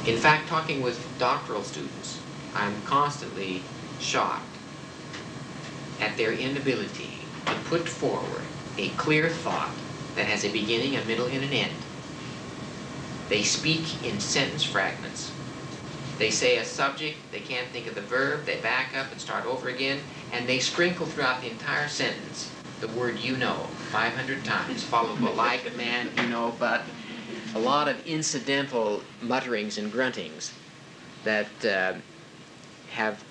In fact, talking with doctoral students, I'm constantly shocked at their inability to put forward a clear thought that has a beginning, a middle, and an end. They speak in sentence fragments. They say a subject, they can't think of the verb, they back up and start over again, and they sprinkle throughout the entire sentence the word you know 500 times, followed by like, man, you know, but a lot of incidental mutterings and gruntings that have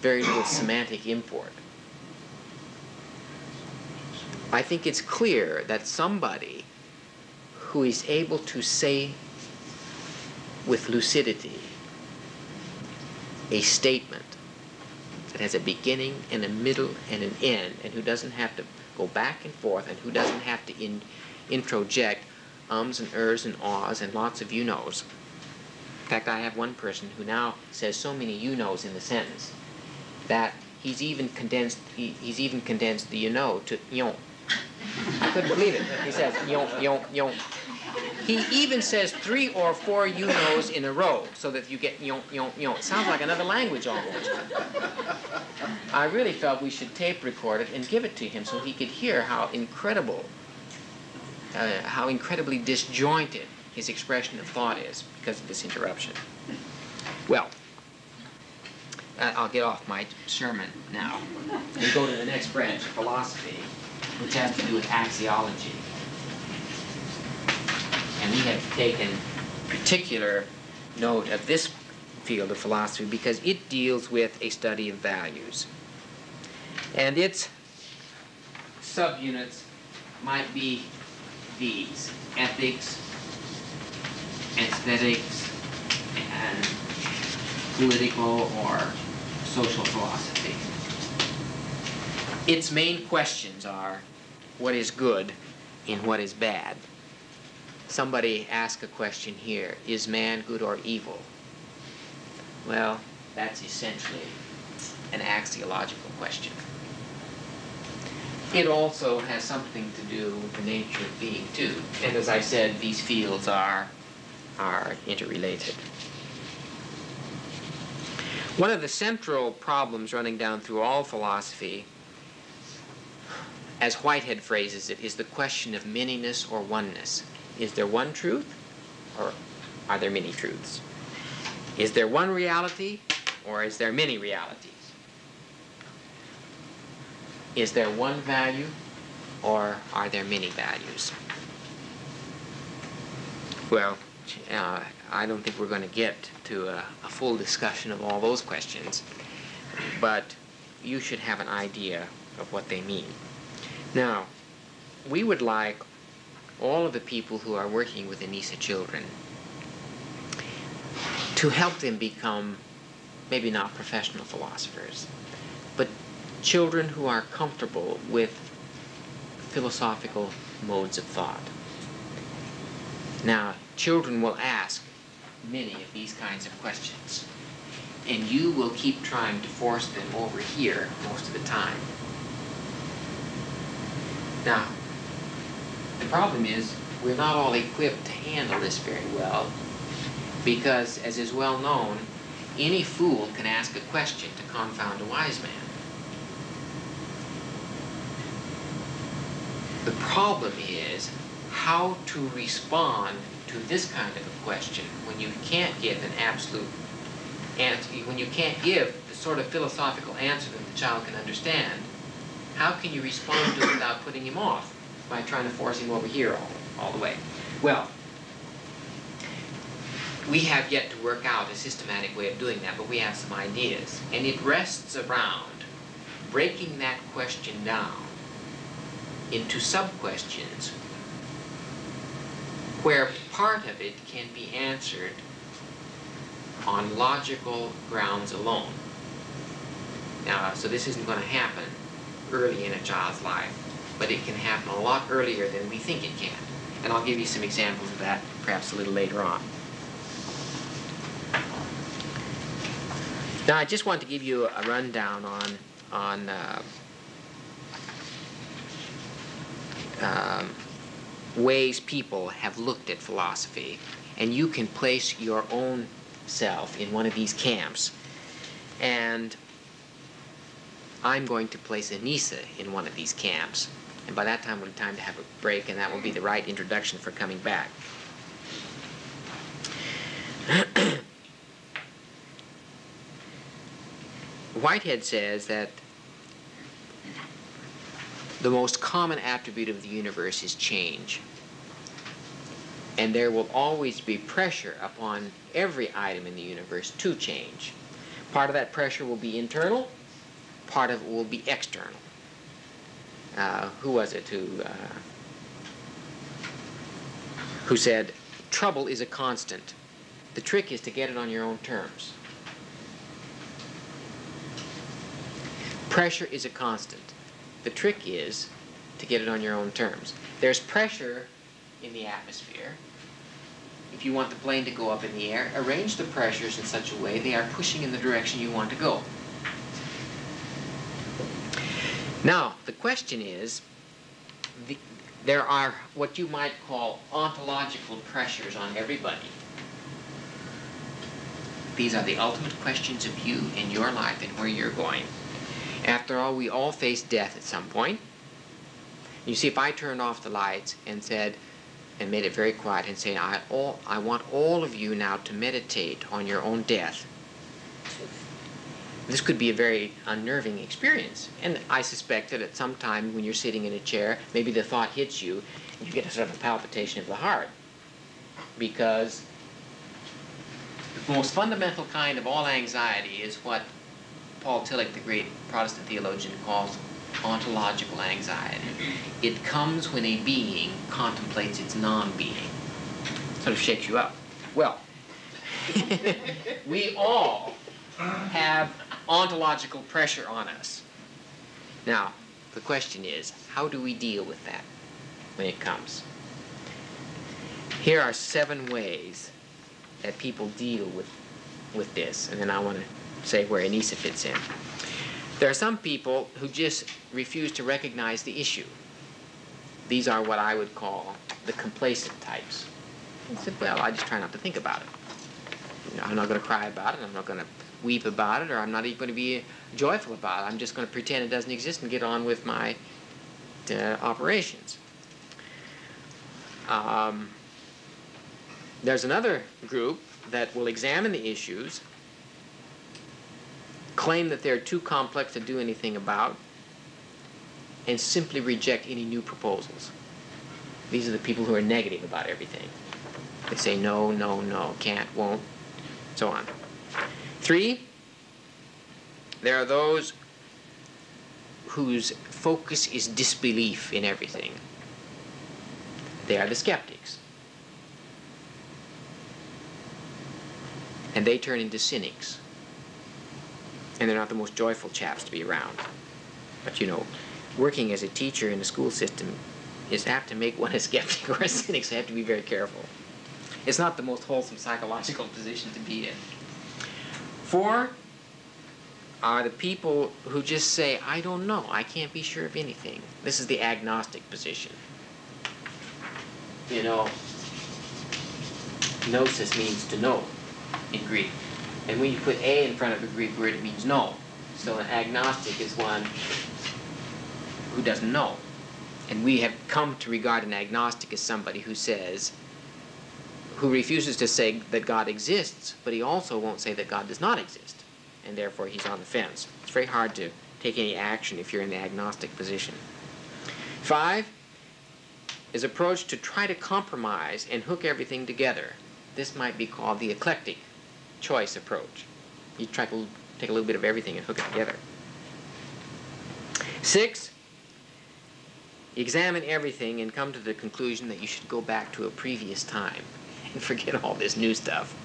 very little semantic import. I think it's clear that somebody who is able to say with lucidity a statement that has a beginning and a middle and an end, and who doesn't have to go back and forth, and who doesn't have to introject ums and ers and ahs and lots of you knows. In fact, I have one person who now says so many you knows in the sentence that he's even condensed the you know to yon. I couldn't believe it. He says yon, yon, yon. He even says 3 or 4 you knows in a row so that you get yon, yon, yon. It sounds like another language almost. I really felt we should tape record it and give it to him so he could hear how incredibly disjointed his expression of thought is because of this interruption. Well, I'll get off my sermon now and go to the next branch of philosophy, which has to do with axiology. And we have taken particular note of this field of philosophy because it deals with a study of values. And its subunits might be these: ethics, aesthetics, and political or social philosophy. Its main questions are, what is good and what is bad? Somebody asked a question here, is man good or evil? Well, that's essentially an axiological question. It also has something to do with the nature of being, too. And as I said, these fields are interrelated. One of the central problems running down through all philosophy, as Whitehead phrases it, is the question of manyness or oneness. Is there one truth, or are there many truths? Is there one reality, or is there many realities? Is there one value, or are there many values? Well, I don't think we're going to get to a full discussion of all those questions, but you should have an idea of what they mean. Now, we would like all of the people who are working with Anisa children to help them become maybe not professional philosophers, but children who are comfortable with philosophical modes of thought. Now, children will ask many of these kinds of questions, and you will keep trying to force them over here most of the time. Now, the problem is we're not all equipped to handle this very well because, as is well known, any fool can ask a question to confound a wise man. The problem is how to respond to this kind of a question when you can't give an absolute answer, when you can't give the sort of philosophical answer that the child can understand. How can you respond to it without putting him off by trying to force him over here all the way? Well, we have yet to work out a systematic way of doing that, but we have some ideas. And it rests around breaking that question down into sub-questions where part of it can be answered on logical grounds alone. Now, so this isn't going to happen early in a child's life, but it can happen a lot earlier than we think it can. And I'll give you some examples of that perhaps a little later on. Now, I just want to give you a rundown on ways people have looked at philosophy, and you can place your own self in one of these camps. And I'm going to place Anisa in one of these camps. And by that time, it'll be time to have a break, and that will be the right introduction for coming back. Whitehead says that the most common attribute of the universe is change. And there will always be pressure upon every item in the universe to change. Part of that pressure will be internal, part of it will be external. Who was it who said, trouble is a constant. The trick is to get it on your own terms. Pressure is a constant. The trick is to get it on your own terms. There's pressure in the atmosphere. If you want the plane to go up in the air, arrange the pressures in such a way they are pushing in the direction you want to go. Now, the question is, there are what you might call ontological pressures on everybody. These are the ultimate questions of you and your life and where you're going. After all, we all face death at some point. You see, if I turned off the lights and said, and made it very quiet and say, I want all of you now to meditate on your own death. This could be a very unnerving experience. And I suspect that at some time when you're sitting in a chair, maybe the thought hits you, and you get a sort of a palpitation of the heart. Because the most fundamental kind of all anxiety is what Paul Tillich, the great Protestant theologian, calls ontological anxiety. It comes when a being contemplates its non-being. Sort of shakes you up. Well, we all have ontological pressure on us. Now, the question is, how do we deal with that when it comes? Here are 7 ways that people deal with this, and then I want to say where Anisa fits in. There are some people who just refuse to recognize the issue. These are what I would call the complacent types. They said, well, I just try not to think about it. You know, I'm not going to cry about it, I'm not going to weep about it, or I'm not even going to be joyful about it. I'm just going to pretend it doesn't exist and get on with my operations. There's another group that will examine the issues, claim that they're too complex to do anything about, and simply reject any new proposals. These are the people who are negative about everything. They say no, no, no, can't, won't, so on. 3, there are those whose focus is disbelief in everything. They are the skeptics. And they turn into cynics. And they're not the most joyful chaps to be around. But you know, working as a teacher in the school system is apt to make one a skeptic or a cynic, so you have to be very careful. It's not the most wholesome psychological position to be in. 4 are the people who just say, I don't know, I can't be sure of anything. This is the agnostic position. You know, gnosis means to know in Greek. And when you put a in front of a Greek word, it means no. So an agnostic is one who doesn't know. And we have come to regard an agnostic as somebody who says, who refuses to say that God exists, but he also won't say that God does not exist. And therefore he's on the fence. It's very hard to take any action if you're in the agnostic position. 5 is approach to try to compromise and hook everything together. This might be called the eclectic choice approach. You try to take a little bit of everything and hook it together. 6, examine everything and come to the conclusion that you should go back to a previous time and forget all this new stuff.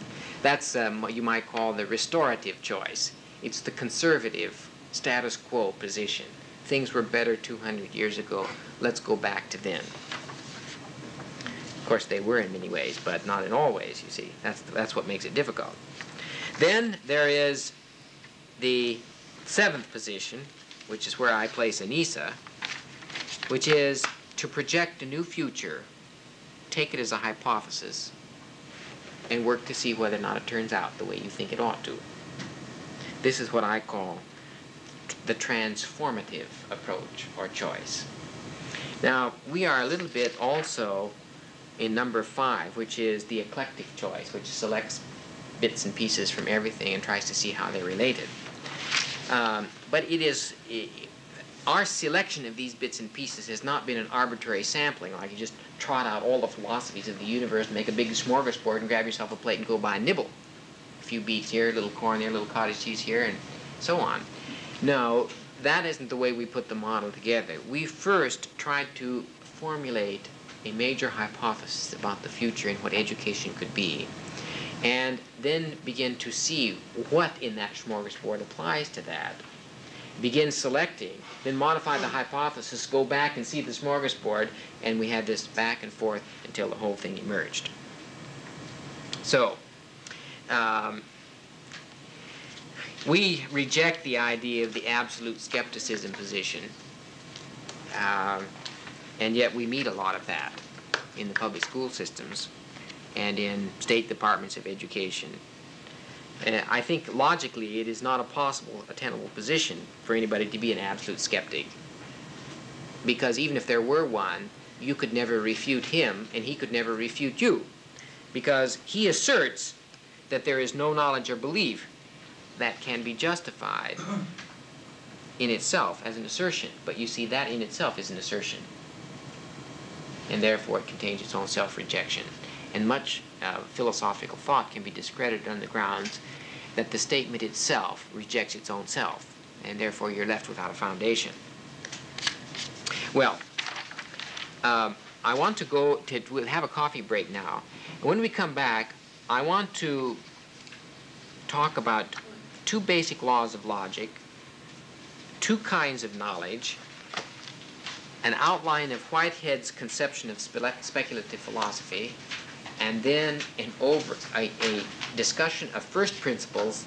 That's what you might call the restorative choice. It's the conservative status quo position. Things were better 200 years ago. Let's go back to then. Of course, they were in many ways, but not in all ways, you see. That's what makes it difficult. Then there is the 7th position, which is where I place Anisa, which is to project a new future take it as a hypothesis and work to see whether or not it turns out the way you think it ought to. This is what I call the transformative approach or choice. Now, we are a little bit also in number 5, which is the eclectic choice, which selects bits and pieces from everything and tries to see how they're related. But it is, our selection of these bits and pieces has not been an arbitrary sampling, like you just trot out all the philosophies of the universe, make a big smorgasbord and grab yourself a plate and go by and nibble. A few beets here, a little corn there, a little cottage cheese here, and so on. No, that isn't the way we put the model together. We first tried to formulate a major hypothesis about the future and what education could be, and then begin to see what in that smorgasbord applies to that. Begin selecting, then modify the hypothesis, go back and see the smorgasbord, and we had this back and forth until the whole thing emerged. So, we reject the idea of the absolute skepticism position, and yet we meet a lot of that in the public school systems and in state departments of education. I think logically it is not a tenable position for anybody to be an absolute skeptic, because even if there were one, you could never refute him and he could never refute you, because he asserts that there is no knowledge or belief that can be justified in itself as an assertion. But you see, that in itself is an assertion, and therefore it contains its own self-rejection. And much philosophical thought can be discredited on the grounds that the statement itself rejects its own self, and therefore you're left without a foundation. Well, I want to go to, we'll have a coffee break now. When we come back, I want to talk about 2 basic laws of logic, 2 kinds of knowledge, an outline of Whitehead's conception of speculative philosophy, and then a discussion of first principles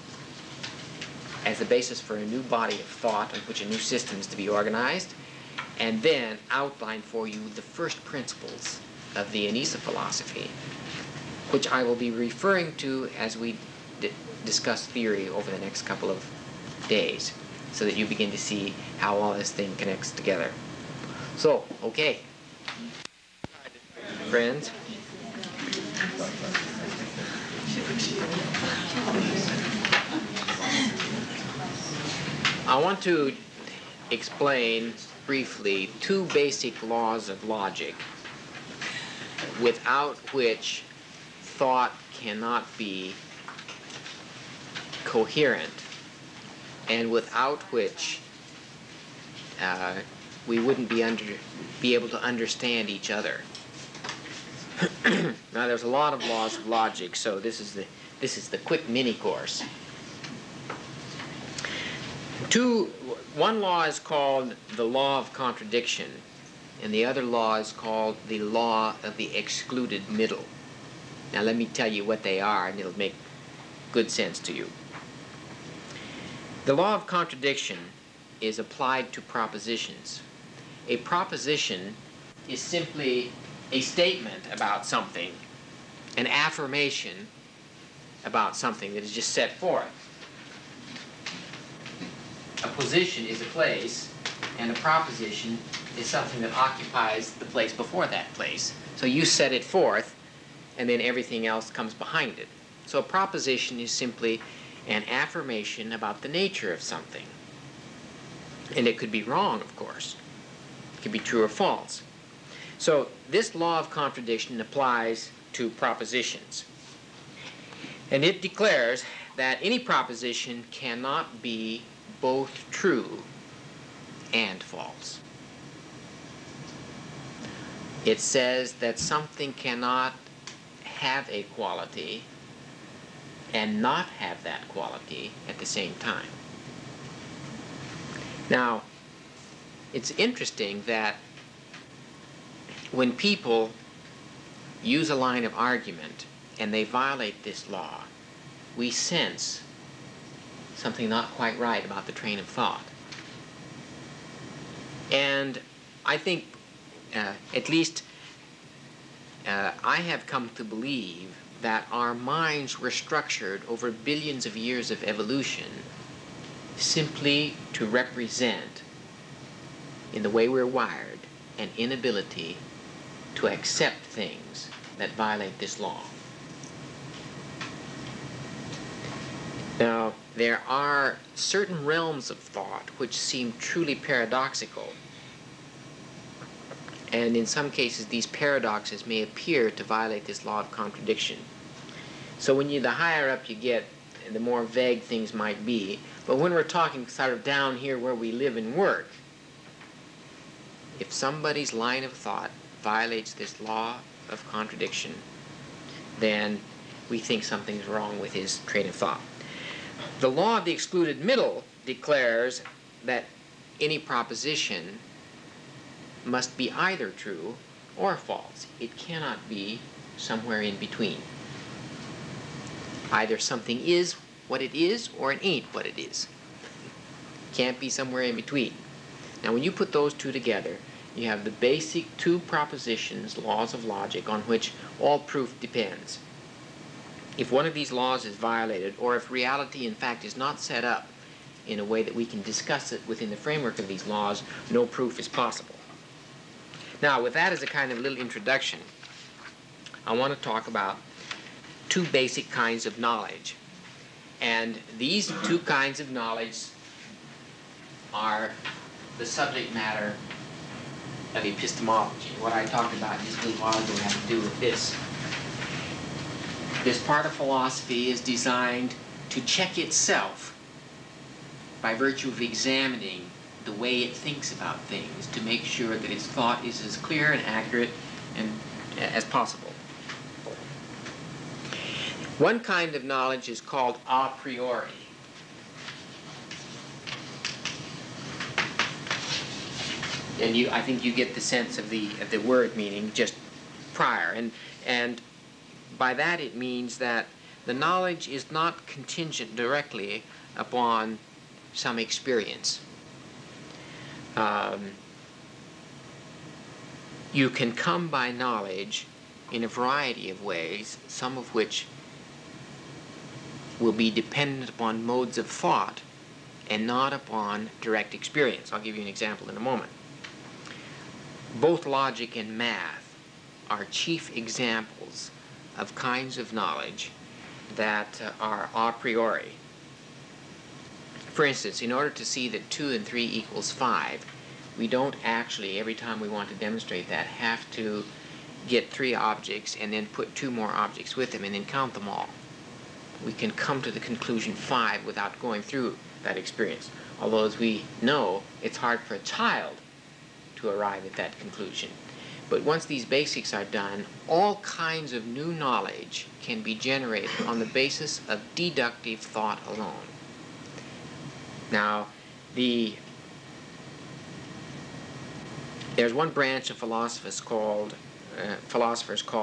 as the basis for a new body of thought on which a new system is to be organized, and then outline for you the first principles of the Anisa philosophy, which I will be referring to as we discuss theory over the next couple of days, so that you begin to see how all this thing connects together. So, okay, friends. I want to explain briefly 2 basic laws of logic without which thought cannot be coherent, and without which we wouldn't be able to understand each other. Now, there's a lot of laws of logic, so this is the quick mini course. One law is called the law of contradiction, and the other law is called the law of the excluded middle. Now, let me tell you what they are, and it'll make good sense to you. The law of contradiction is applied to propositions. A proposition is simply a statement about something, an affirmation about something that is just set forth. A position is a place, and a proposition is something that occupies the place before that place. So you set it forth, and then everything else comes behind it. So a proposition is simply an affirmation about the nature of something. And it could be wrong, of course. It could be true or false. So this law of contradiction applies to propositions. And it declares that any proposition cannot be both true and false. It says that something cannot have a quality and not have that quality at the same time. Now, it's interesting that when people use a line of argument and they violate this law, we sense something not quite right about the train of thought. And I think at least I have come to believe that our minds were structured over billions of years of evolution simply to represent, in the way we're wired, an inability to accept things that violate this law. Now, there are certain realms of thought which seem truly paradoxical, and in some cases these paradoxes may appear to violate this law of contradiction. So the higher up you get, the more vague things might be. But when we're talking sort of down here where we live and work, if somebody's line of thought violates this law of contradiction, then we think something's wrong with his train of thought. The law of the excluded middle declares that any proposition must be either true or false. It cannot be somewhere in between. Either something is what it is or it ain't what it is. Can't be somewhere in between. Now when you put those two together, you have the basic two propositions, laws of logic, on which all proof depends. If one of these laws is violated, or if reality in fact is not set up in a way that we can discuss it within the framework of these laws, no proof is possible. Now with that as a kind of little introduction, I want to talk about two basic kinds of knowledge. And these two kinds of knowledge are the subject matter of epistemology. What I talked about just a little while ago had to do with this. This part of philosophy is designed to check itself by virtue of examining the way it thinks about things, to make sure that its thought is as clear and accurate as possible. One kind of knowledge is called a priori. And I think you get the sense of the word meaning just prior. And by that it means that the knowledge is not contingent directly upon some experience. You can come by knowledge in a variety of ways, some of which will be dependent upon modes of thought and not upon direct experience. I'll give you an example in a moment. Both logic and math are chief examples of kinds of knowledge that are a priori. For instance, in order to see that 2 and 3 equals 5, we don't actually, every time we want to demonstrate that, have to get 3 objects and then put 2 more objects with them and then count them all. We can come to the conclusion 5 without going through that experience. Although, as we know, it's hard for a child to arrive at that conclusion. But once these basics are done, all kinds of new knowledge can be generated on the basis of deductive thought alone. Now, there's one branch of philosophers called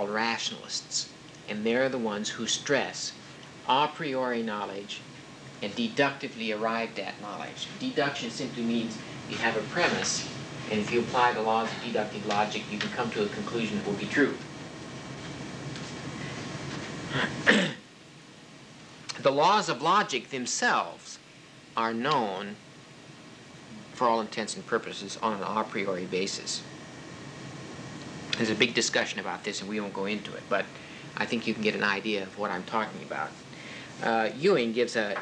rationalists, and they're the ones who stress a priori knowledge and deductively arrived at knowledge. Deduction simply means you have a premise, and if you apply the laws of deductive logic, you can come to a conclusion that will be true. The laws of logic themselves are known, for all intents and purposes, on an a priori basis. There's a big discussion about this, and we won't go into it, but I think you can get an idea of what I'm talking about. Ewing gives an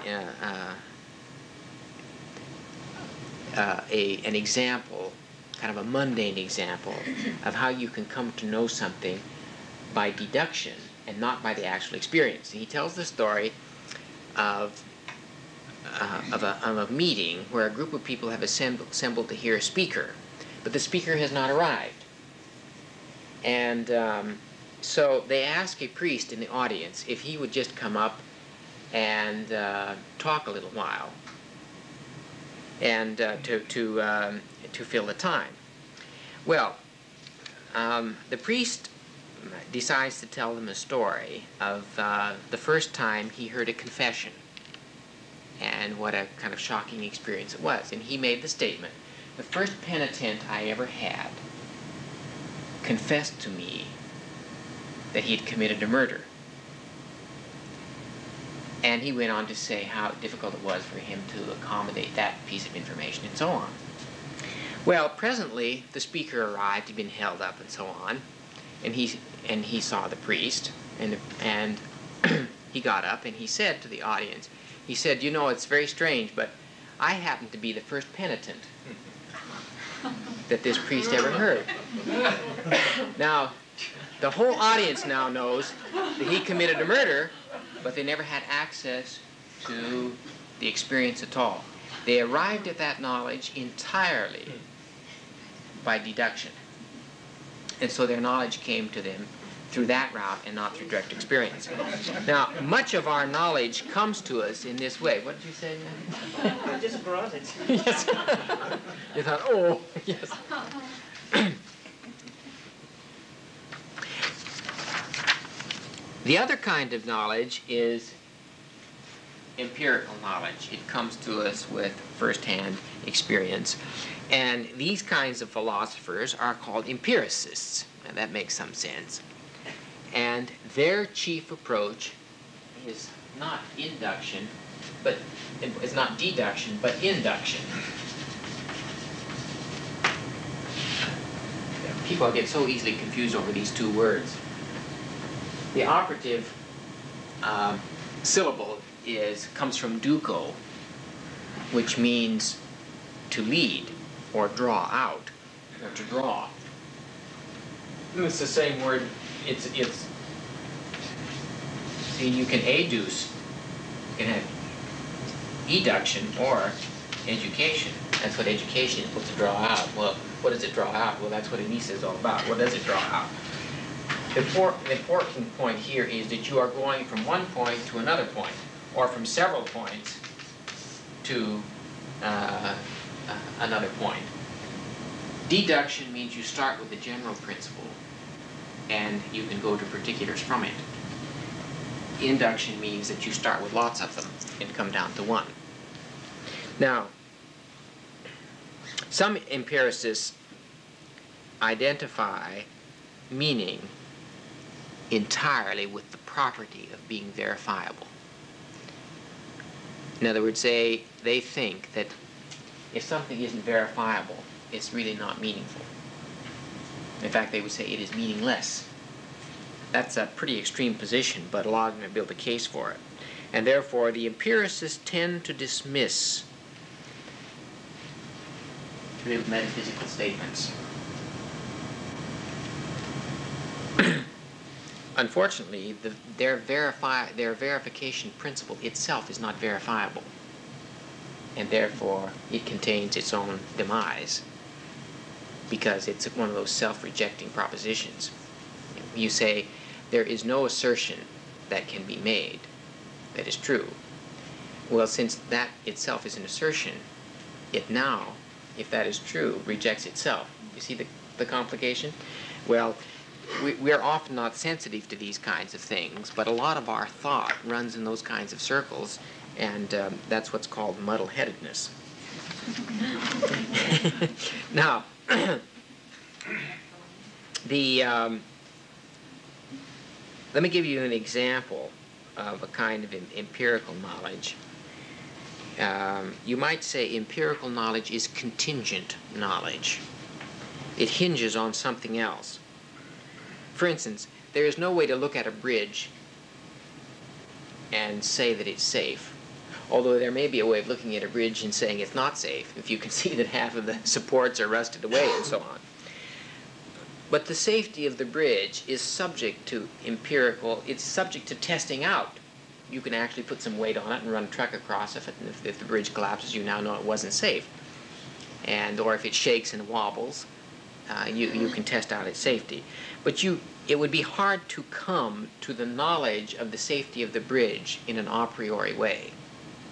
example, kind of a mundane example, of how you can come to know something by deduction and not by the actual experience. He tells the story of a meeting where a group of people have assembled to hear a speaker, but the speaker has not arrived. And so they ask a priest in the audience if he would just come up and talk a little while, and to fill the time. Well, the priest decides to tell them a story of the first time he heard a confession and what a kind of shocking experience it was. And he made the statement, "The first penitent I ever had confessed to me that he had committed a murder. And he went on to say how difficult it was for him to accommodate that piece of information and so on. Well, presently the speaker arrived, he'd been held up and so on, and he saw the priest, and he got up and he said to the audience, he said, "You know, it's very strange, but I happen to be the first penitent that this priest ever heard." Now, the whole audience now knows that he committed a murder, but they never had access to the experience at all. They arrived at that knowledge entirely by deduction. And so their knowledge came to them through that route and not through direct experience. Now, much of our knowledge comes to us in this way. What did you say, man? I just brought it. Yes. You thought, oh, yes. The other kind of knowledge is empirical knowledge. It comes to us with first-hand experience. And these kinds of philosophers are called empiricists. And that makes some sense. And their chief approach is not induction, but it's not deduction, but induction. People get so easily confused over these two words. The operative syllable comes from duco, which means to lead or draw out or to draw. It's the same word. It's see, you can educe, you can have eduction or education. That's what education is supposed to draw out. Well, what does it draw out? Well, that's what Anisa is all about. What does it draw out? The important point here is that you are going from one point to another point, or from several points to another point. Deduction means you start with a general principle, and you can go to particulars from it. Induction means that you start with lots of them and come down to one. Now, some empiricists identify meaning entirely with the property of being verifiable. In other words, they think that if something isn't verifiable, it's really not meaningful. In fact, they would say it is meaningless. That's a pretty extreme position, but a lot of them build a case for it. And therefore, the empiricists tend to dismiss real metaphysical statements. Unfortunately, their verification principle itself is not verifiable, and therefore it contains its own demise, because it's one of those self-rejecting propositions. You say, there is no assertion that can be made that is true. Well, since that itself is an assertion, it now, if that is true, rejects itself. You see the complication? Well, we are often not sensitive to these kinds of things, but a lot of our thought runs in those kinds of circles, and that's what's called muddle-headedness. Now, let me give you an example of a kind of empirical knowledge. You might say empirical knowledge is contingent knowledge. It hinges on something else. For instance, there is no way to look at a bridge and say that it's safe, although there may be a way of looking at a bridge and saying it's not safe, if you can see that half of the supports are rusted away and so on. But the safety of the bridge is subject to it's subject to testing out. You can actually put some weight on it and run a truck across it, and if the bridge collapses, you now know it wasn't safe. Or if it shakes and wobbles, you can test out its safety. But it would be hard to come to the knowledge of the safety of the bridge in an a priori way.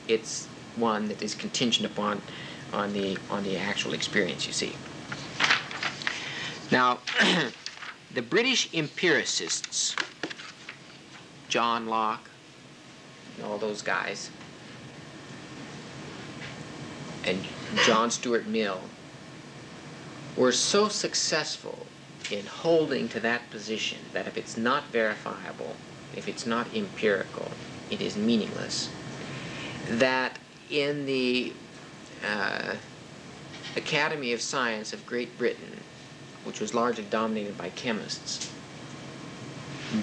It's one that is contingent upon the actual experience, you see. Now, the British empiricists, John Locke, and all those guys, and John Stuart Mill, were so successful in holding to that position, that if it's not verifiable, if it's not empirical, it is meaningless, that in the Academy of Science of Great Britain, which was largely dominated by chemists,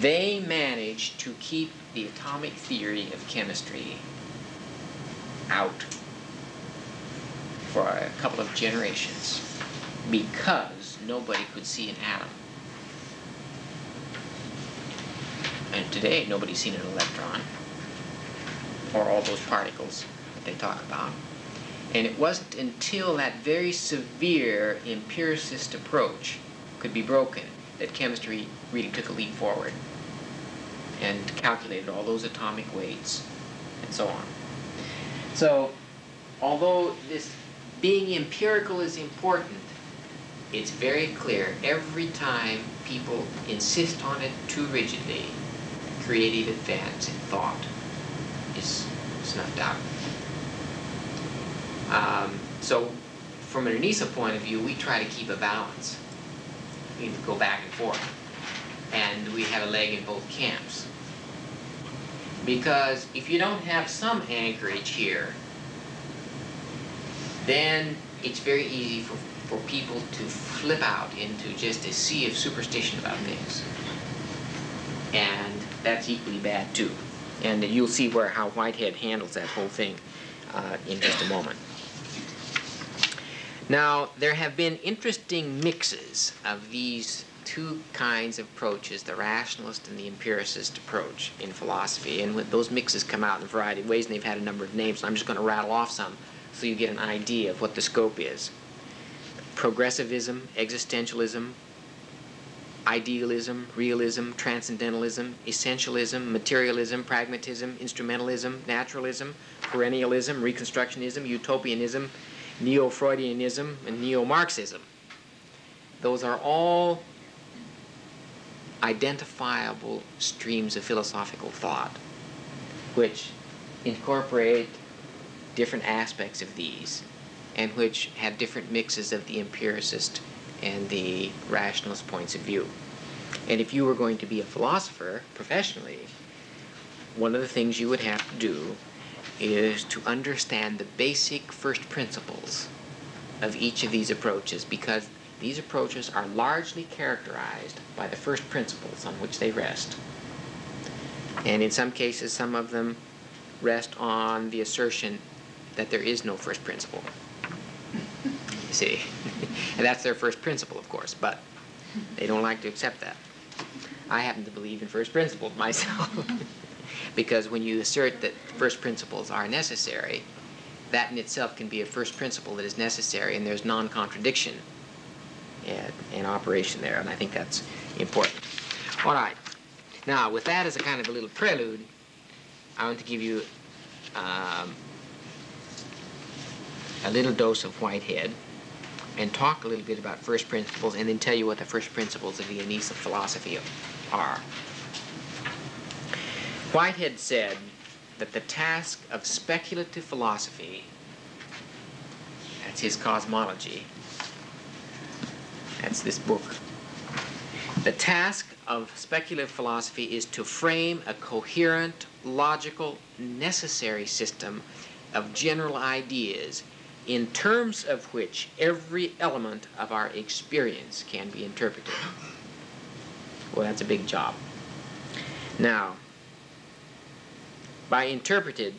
they managed to keep the atomic theory of chemistry out for a couple of generations because nobody could see an atom. And today nobody's seen an electron or all those particles that they talk about. And it wasn't until that very severe empiricist approach could be broken that chemistry really took a leap forward and calculated all those atomic weights and so on. So, although this being empirical is important, it's very clear every time people insist on it too rigidly, creative advance in thought is snuffed out. So, from an Anisa point of view, we try to keep a balance. We go back and forth, and we have a leg in both camps. Because if you don't have some anchorage here, then it's very easy for people to flip out into just a sea of superstition about things. And that's equally bad too. And you'll see how Whitehead handles that whole thing in just a moment. Now, there have been interesting mixes of these two kinds of approaches, the rationalist and the empiricist approach in philosophy. And those mixes come out in a variety of ways, and they've had a number of names. So I'm just going to rattle off some so you get an idea of what the scope is. Progressivism, existentialism, idealism, realism, transcendentalism, essentialism, materialism, pragmatism, instrumentalism, naturalism, perennialism, reconstructionism, utopianism, neo-Freudianism, and neo-Marxism. Those are all identifiable streams of philosophical thought which incorporate different aspects of these and which have different mixes of the empiricist and the rationalist points of view. And if you were going to be a philosopher professionally, one of the things you would have to do is to understand the basic first principles of each of these approaches, because these approaches are largely characterized by the first principles on which they rest. And in some cases, some of them rest on the assertion that there is no first principle. You see? And that's their first principle, of course, but they don't like to accept that. I happen to believe in first principles myself. Because when you assert that first principles are necessary, that in itself can be a first principle that is necessary, and there's non-contradiction in operation there, and I think that's important. All right. Now, with that as a kind of a little prelude, I want to give you a little dose of Whitehead and talk a little bit about first principles, and then tell you what the first principles of the Anisa philosophy are. Whitehead said that the task of speculative philosophy, that's his cosmology, that's this book, the task of speculative philosophy is to frame a coherent, logical, necessary system of general ideas in terms of which every element of our experience can be interpreted. Well, that's a big job. Now, by interpreted,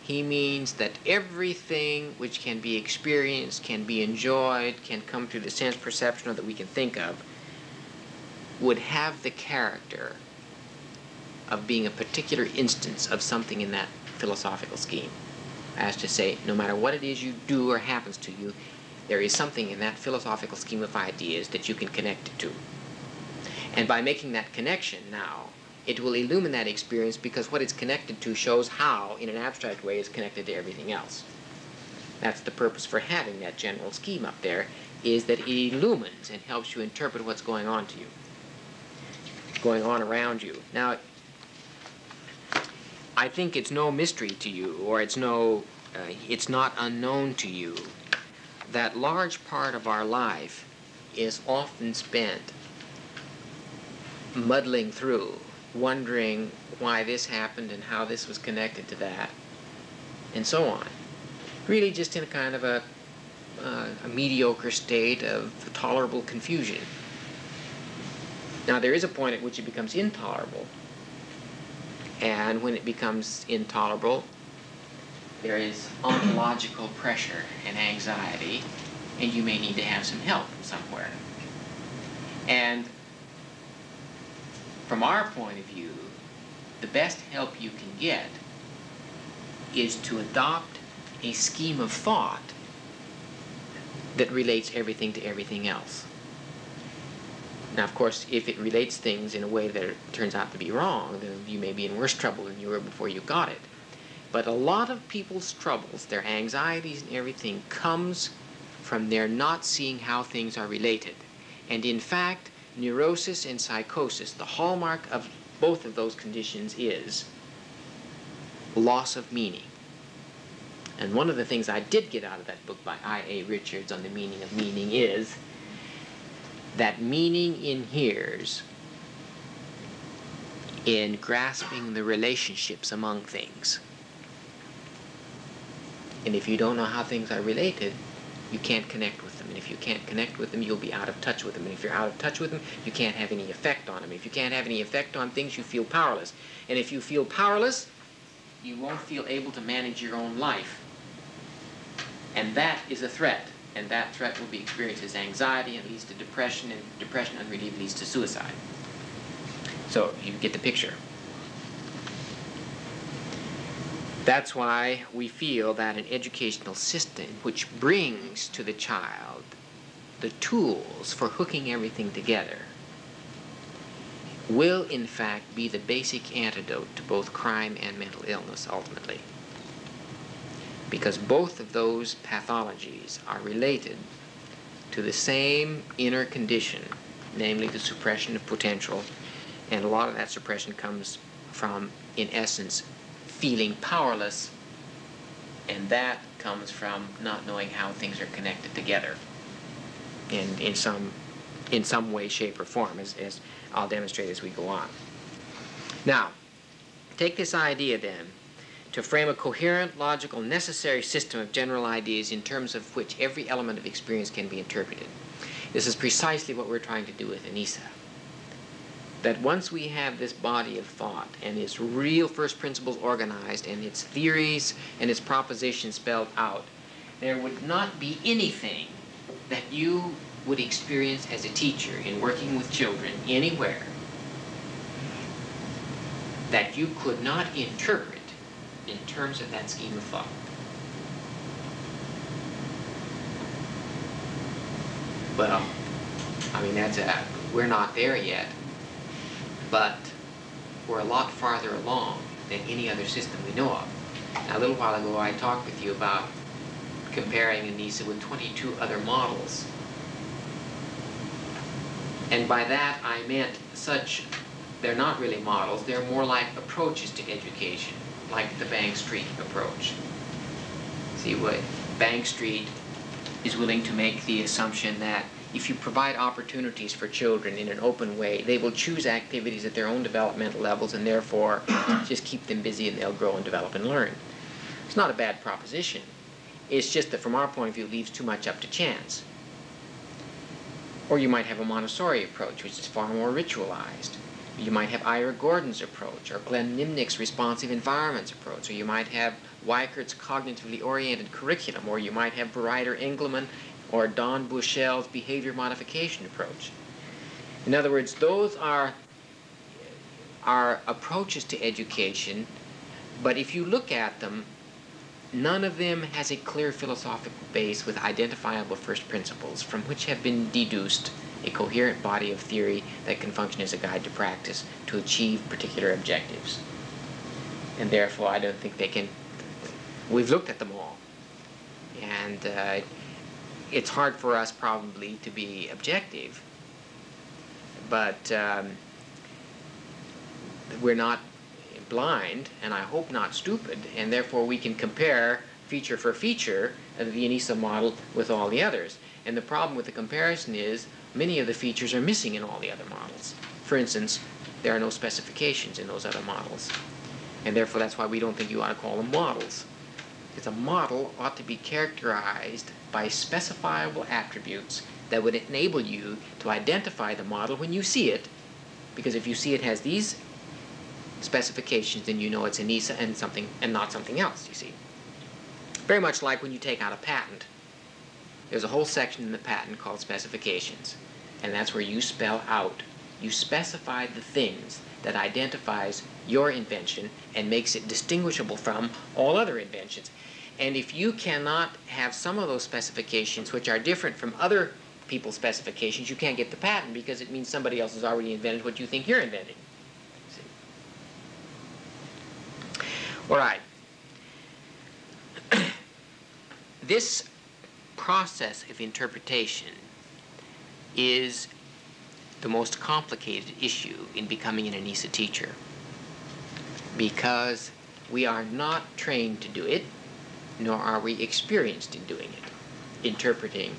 he means that everything which can be experienced, can be enjoyed, can come to the sense perception or that we can think of, would have the character of being a particular instance of something in that philosophical scheme. As to say, no matter what it is you do or happens to you, there is something in that philosophical scheme of ideas that you can connect it to. And by making that connection now, it will illumine that experience, because what it's connected to shows how, in an abstract way, it's connected to everything else. That's the purpose for having that general scheme up there, is that it illumines and helps you interpret what's going on to you, going on around you. Now, I think it's no mystery to you, or it's not unknown to you, that large part of our life is often spent muddling through, wondering why this happened and how this was connected to that, and so on. Really just in a kind of a mediocre state of tolerable confusion. Now there is a point at which it becomes intolerable, and when it becomes intolerable, there is ontological pressure and anxiety, and you may need to have some help somewhere. And from our point of view, the best help you can get is to adopt a scheme of thought that relates everything to everything else. Now, of course, if it relates things in a way that turns out to be wrong, then you may be in worse trouble than you were before you got it. But a lot of people's troubles, their anxieties and everything, comes from their not seeing how things are related. And in fact, neurosis and psychosis, the hallmark of both of those conditions is loss of meaning. And one of the things I did get out of that book by I.A. Richards on the meaning of meaning is that meaning inheres in grasping the relationships among things. And if you don't know how things are related, you can't connect with them. And if you can't connect with them, you'll be out of touch with them. And if you're out of touch with them, you can't have any effect on them. If you can't have any effect on things, you feel powerless. And if you feel powerless, you won't feel able to manage your own life. And that is a threat. And that threat will be experienced as anxiety and leads to depression, and depression unrelieved leads to suicide. So you get the picture. That's why we feel that an educational system which brings to the child the tools for hooking everything together will in fact be the basic antidote to both crime and mental illness ultimately. Because both of those pathologies are related to the same inner condition, namely the suppression of potential, and a lot of that suppression comes from, in essence, feeling powerless, and that comes from not knowing how things are connected together in some way, shape, or form, as I'll demonstrate as we go on. Now, take this idea then to frame a coherent, logical, necessary system of general ideas in terms of which every element of experience can be interpreted. This is precisely what we're trying to do with Anisa. That once we have this body of thought and its real first principles organized and its theories and its propositions spelled out, there would not be anything that you would experience as a teacher in working with children anywhere that you could not interpret in terms of that scheme of thought. Well, I mean, we're not there yet, but we're a lot farther along than any other system we know of. Now, a little while ago, I talked with you about comparing Anisa with 22 other models. And by that, I meant they're not really models, they're more like approaches to education, like the Bank Street approach. See, what Bank Street is willing to make the assumption that if you provide opportunities for children in an open way, they will choose activities at their own developmental levels and therefore just keep them busy and they'll grow and develop and learn. It's not a bad proposition. It's just that from our point of view, it leaves too much up to chance. Or you might have a Montessori approach, which is far more ritualized. You might have Ira Gordon's approach, or Glenn Nimnick's responsive environments approach, or you might have Weichert's cognitively oriented curriculum, or you might have Breider Engelman or Don Bushell's behavior modification approach. In other words, those are approaches to education, but if you look at them, none of them has a clear philosophical base with identifiable first principles from which have been deduced a coherent body of theory that can function as a guide to practice to achieve particular objectives. And therefore, I don't think they can. We've looked at them all. And it's hard for us probably to be objective, but we're not blind, and I hope not stupid, and therefore we can compare feature for feature of the Anisa model with all the others. And the problem with the comparison is many of the features are missing in all the other models. For instance, there are no specifications in those other models. And therefore, that's why we don't think you ought to call them models. Because a model ought to be characterized by specifiable attributes that would enable you to identify the model when you see it. Because if you see it has these specifications, then you know it's Anisa and something and not something else, you see. Very much like when you take out a patent. There's a whole section in the patent called specifications, and that's where you spell out, you specify the things that identifies your invention and makes it distinguishable from all other inventions. And if you cannot have some of those specifications which are different from other people's specifications, you can't get the patent, because it means somebody else has already invented what you think you're inventing. See? All right. This process of interpretation is the most complicated issue in becoming an Anisa teacher, because we are not trained to do it, nor are we experienced in doing it, interpreting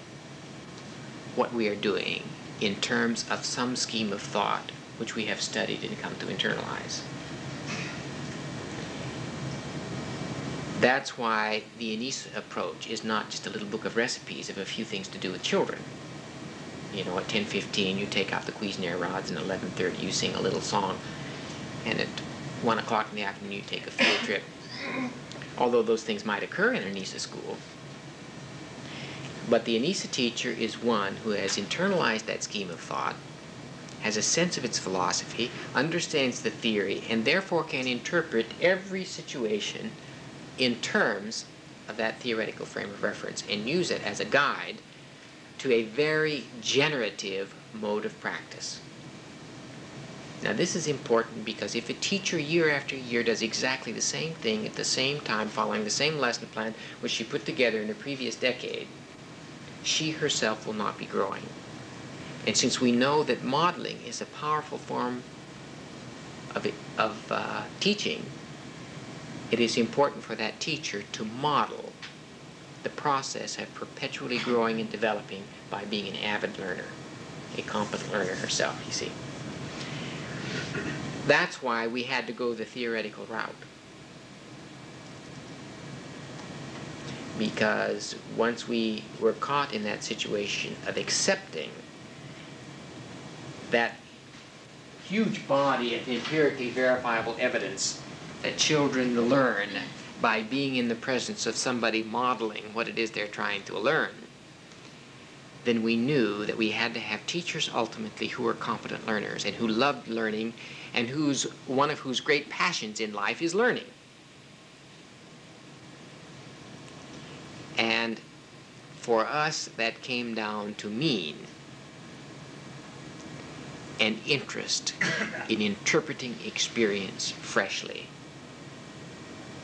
what we are doing in terms of some scheme of thought which we have studied and come to internalize. That's why the Anisa approach is not just a little book of recipes of a few things to do with children. You know, at 10:15 you take out the Cuisinart rods, and at 11:30 you sing a little song, and at 1 o'clock in the afternoon you take a field trip. Although those things might occur in an Anisa school. But the Anisa teacher is one who has internalized that scheme of thought, has a sense of its philosophy, understands the theory, and therefore can interpret every situation in terms of that theoretical frame of reference and use it as a guide to a very generative mode of practice. Now this is important, because if a teacher year after year does exactly the same thing at the same time, following the same lesson plan which she put together in the previous decade, she herself will not be growing. And since we know that modeling is a powerful form of teaching, it is important for that teacher to model the process of perpetually growing and developing by being an avid learner, a competent learner herself, you see. That's why we had to go the theoretical route. Because once we were caught in that situation of accepting that huge body of empirically verifiable evidence that children learn by being in the presence of somebody modeling what it is they're trying to learn, then we knew that we had to have teachers ultimately who were competent learners and who loved learning, and one of whose great passions in life is learning. And for us, that came down to mean an interest in interpreting experience freshly,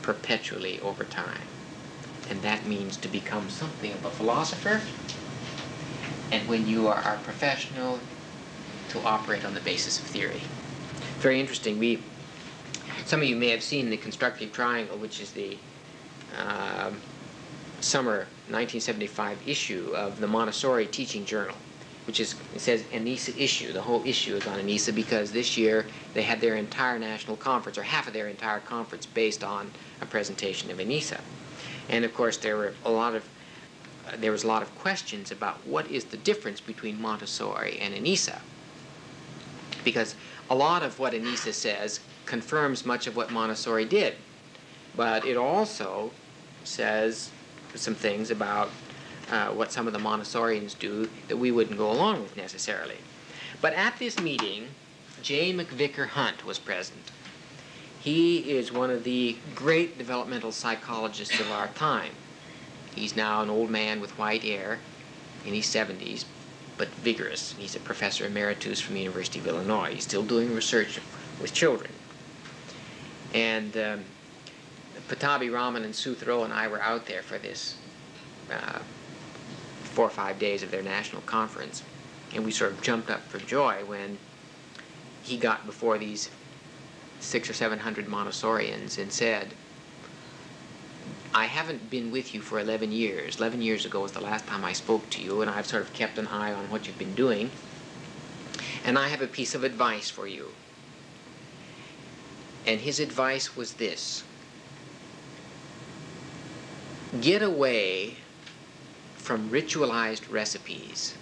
perpetually over time. And that means to become something of a philosopher, and when you are a professional, to operate on the basis of theory. Very interesting. Some of you may have seen the constructive triangle, which is the summer 1975 issue of the Montessori Teaching Journal, which is, it says Anisa issue. The whole issue is on Anisa, because this year they had their entire national conference, or half of their entire conference, based on a presentation of Anisa. And of course there was a lot of questions about what is the difference between Montessori and Anisa, because a lot of what Anisa says confirms much of what Montessori did, but it also says some things about what some of the Montessorians do that we wouldn't go along with necessarily. But at this meeting, J. McVicker Hunt was present. He is one of the great developmental psychologists of our time. He's now an old man with white hair in his 70s, but vigorous. He's a professor emeritus from the University of Illinois. He's still doing research with children. And Patabi Raman and Sue Thoreau and I were out there for this 4 or 5 days of their national conference, and we sort of jumped up for joy when he got before these 600 or 700 Montessorians and said, I haven't been with you for 11 years. 11 years ago was the last time I spoke to you, and I've sort of kept an eye on what you've been doing. And I have a piece of advice for you. And his advice was this: get away from ritualized recipes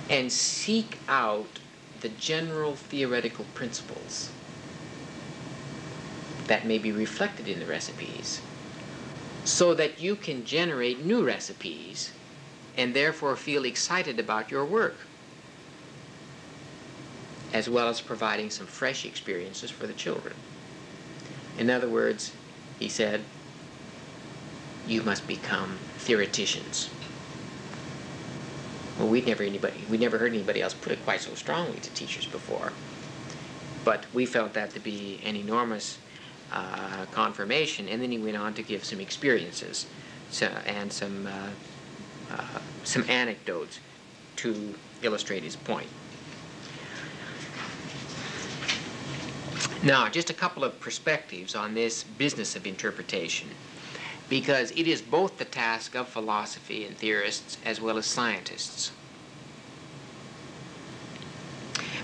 and seek out the general theoretical principles that may be reflected in the recipes, so that you can generate new recipes and therefore feel excited about your work, as well as providing some fresh experiences for the children. In other words, he said, you must become theoreticians. Well, we'd never heard anybody else put it quite so strongly to teachers before, but we felt that to be an enormous confirmation. And then he went on to give some experiences and some anecdotes to illustrate his point. Now, just a couple of perspectives on this business of interpretation, because it is both the task of philosophy and theorists as well as scientists.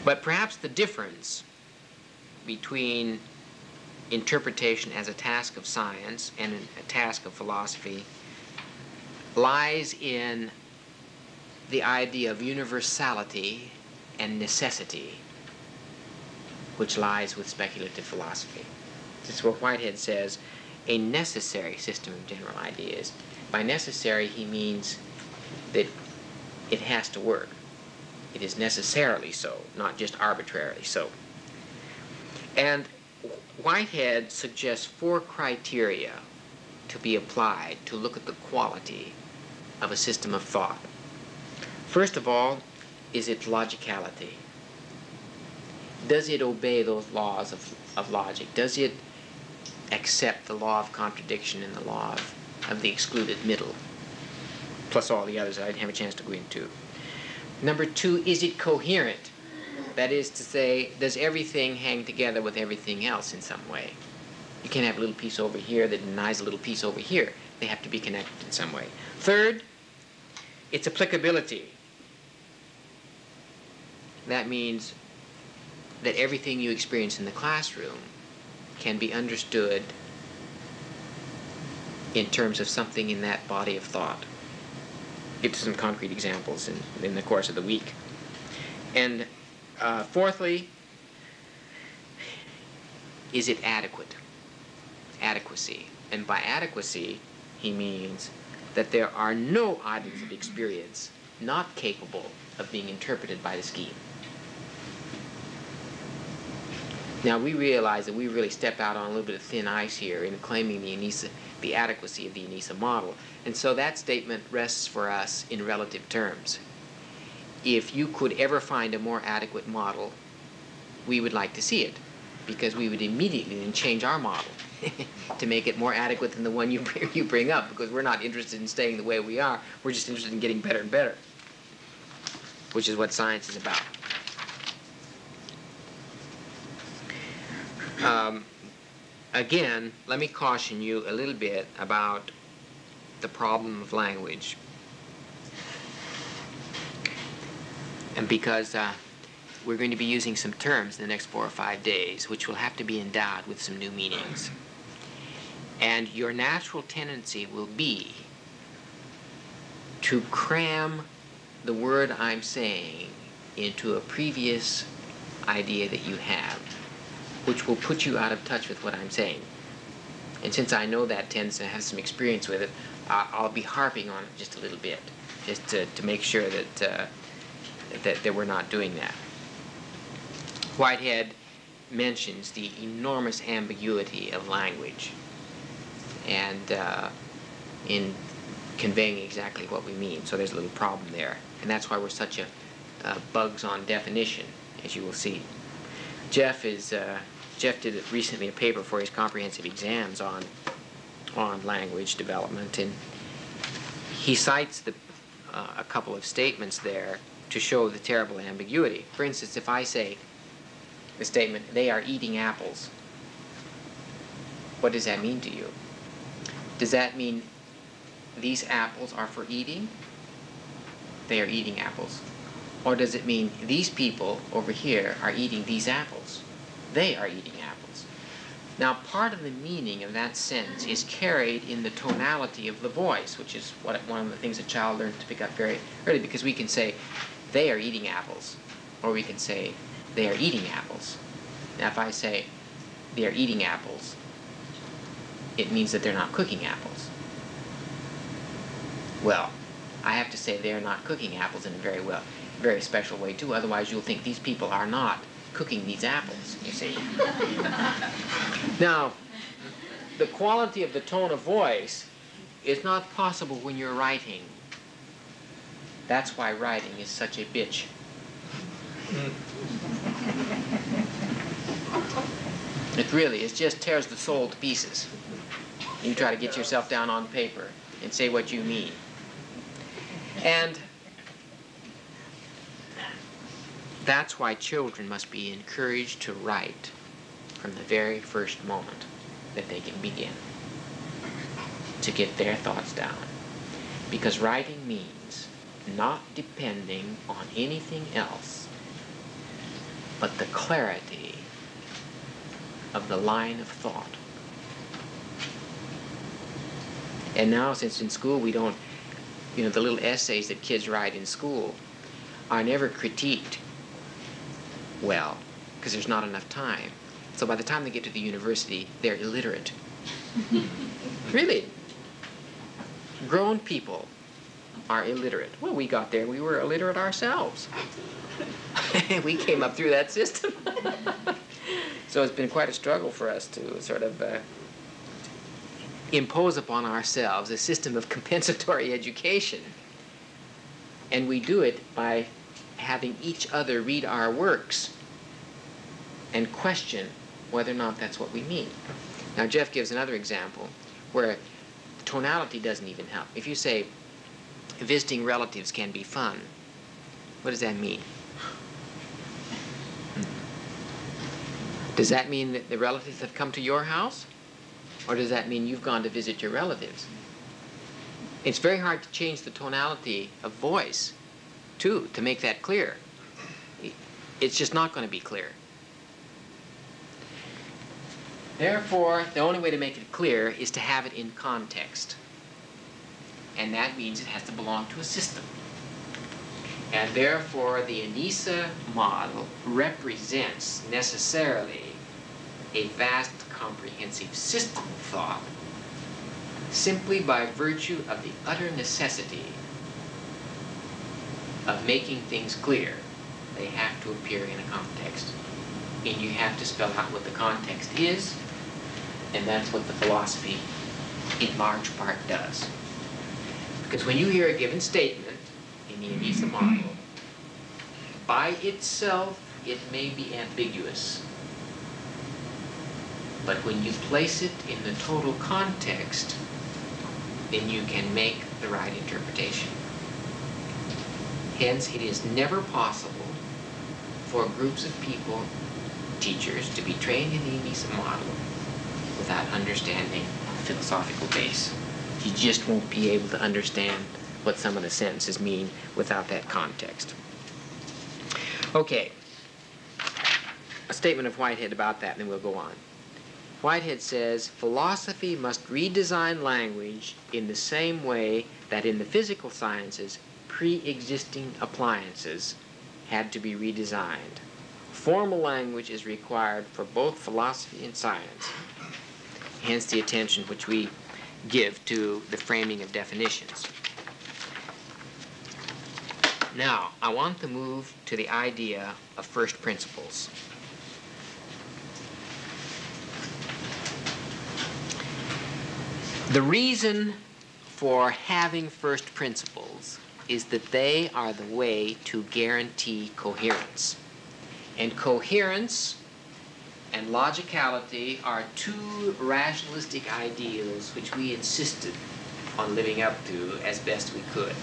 But perhaps the difference between interpretation as a task of science and a task of philosophy lies in the idea of universality and necessity, which lies with speculative philosophy. This is what Whitehead says, a necessary system of general ideas. By necessary, he means that it has to work. It is necessarily so, not just arbitrarily so. And Whitehead suggests 4 criteria to be applied to look at the quality of a system of thought. First of all, is its logicality. Does it obey those laws of logic? Does it accept the law of contradiction and the law of the excluded middle, plus all the others that I didn't have a chance to go into? Number 2, is it coherent? That is to say, does everything hang together with everything else in some way? You can't have a little piece over here that denies a little piece over here. They have to be connected in some way. Third, its applicability. That means that everything you experience in the classroom can be understood in terms of something in that body of thought. Give some concrete examples in the course of the week. And fourthly, is it adequate? Adequacy. And by adequacy, he means that there are no items of experience not capable of being interpreted by the scheme. Now, we realize that we really step out on a little bit of thin ice here in claiming the adequacy of the Anisa-Model. And so that statement rests for us in relative terms. If you could ever find a more adequate model, we would like to see it, because we would immediately then change our model to make it more adequate than the one you bring up, because we're not interested in staying the way we are. We're just interested in getting better and better, which is what science is about. Again, let me caution you a little bit about the problem of language. And because we're going to be using some terms in the next 4 or 5 days, which will have to be endowed with some new meanings. And your natural tendency will be to cram the word I'm saying into a previous idea that you have, which will put you out of touch with what I'm saying. And since I know that tends to have some experience with it, I'll be harping on it just a little bit, just to make sure that we're not doing that. Whitehead mentions the enormous ambiguity of language and in conveying exactly what we mean. So there's a little problem there. And that's why we're such a bugs on definition, as you will see. Jeff did recently a paper for his comprehensive exams on language development, and he cites a couple of statements there to show the terrible ambiguity. For instance, if I say the statement, "They are eating apples," What does that mean to you? Does that mean these apples are for eating? They are eating apples. Or does it mean these people over here are eating these apples? They are eating apples. Now, part of the meaning of that sentence is carried in the tonality of the voice, which is one of the things a child learns to pick up very early, because we can say, they are eating apples, or we can say, they are eating apples. Now, if I say, they are eating apples, it means that they're not cooking apples. Well, I have to say they're not cooking apples in a very special way too, otherwise you'll think these people are not cooking these apples, you see. Now, the quality of the tone of voice is not possible when you're writing. That's why writing is such a bitch. It really, it just tears the soul to pieces. You try to get yourself down on paper and say what you mean. And that's why children must be encouraged to write from the very first moment that they can begin, to get their thoughts down. Because writing means not depending on anything else but the clarity of the line of thought. And now, since in school we don't, the little essays that kids write in school are never critiqued well, because there's not enough time. So by the time they get to the university, they're illiterate. Really. Grown people are illiterate. Well, we got there, we were illiterate ourselves. We came up through that system. So it's been quite a struggle for us to sort of impose upon ourselves a system of compensatory education. And we do it by having each other read our works and question whether or not that's what we mean. Now, Jeff gives another example where tonality doesn't even help. If you say, visiting relatives can be fun, what does that mean? Does that mean that the relatives have come to your house? Or does that mean you've gone to visit your relatives? It's very hard to change the tonality of voice, too, to make that clear. It's just not going to be clear. Therefore, the only way to make it clear is to have it in context. And that means it has to belong to a system. And therefore, the Anisa-Model represents necessarily a vast, comprehensive system of thought simply by virtue of the utter necessity of making things clear. They have to appear in a context. And you have to spell out what the context is, and that's what the philosophy in large part does. Because when you hear a given statement in the Anisa-Model, by itself it may be ambiguous. But when you place it in the total context, then you can make the right interpretation. Hence, it is never possible for groups of people, teachers, to be trained in the Anisa-Model without understanding the philosophical base. You just won't be able to understand what some of the sentences mean without that context. Okay, a statement of Whitehead about that, and then we'll go on. Whitehead says, philosophy must redesign language in the same way that in the physical sciences, pre-existing appliances had to be redesigned. Formal language is required for both philosophy and science. Hence the attention which we give to the framing of definitions. Now, I want to move to the idea of first principles. The reason for having first principles is that they are the way to guarantee coherence. And coherence and logicality are two rationalistic ideals which we insisted on living up to as best we could.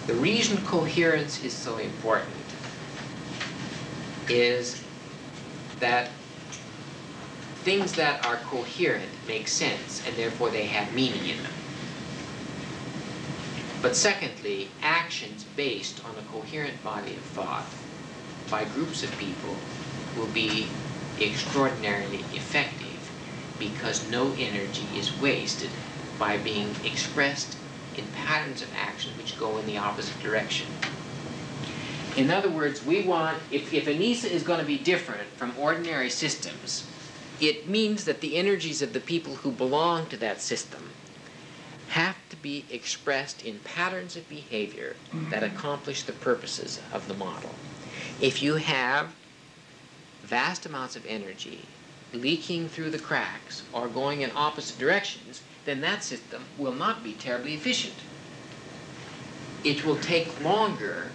The reason coherence is so important is that things that are coherent make sense, and therefore they have meaning in them. But secondly, actions based on a coherent body of thought by groups of people will be extraordinarily effective because no energy is wasted by being expressed in patterns of action which go in the opposite direction. In other words, we want, if Anisa is going to be different from ordinary systems, it means that the energies of the people who belong to that system have to be expressed in patterns of behavior that accomplish the purposes of the model. If you have vast amounts of energy leaking through the cracks or going in opposite directions, then that system will not be terribly efficient. It will take longer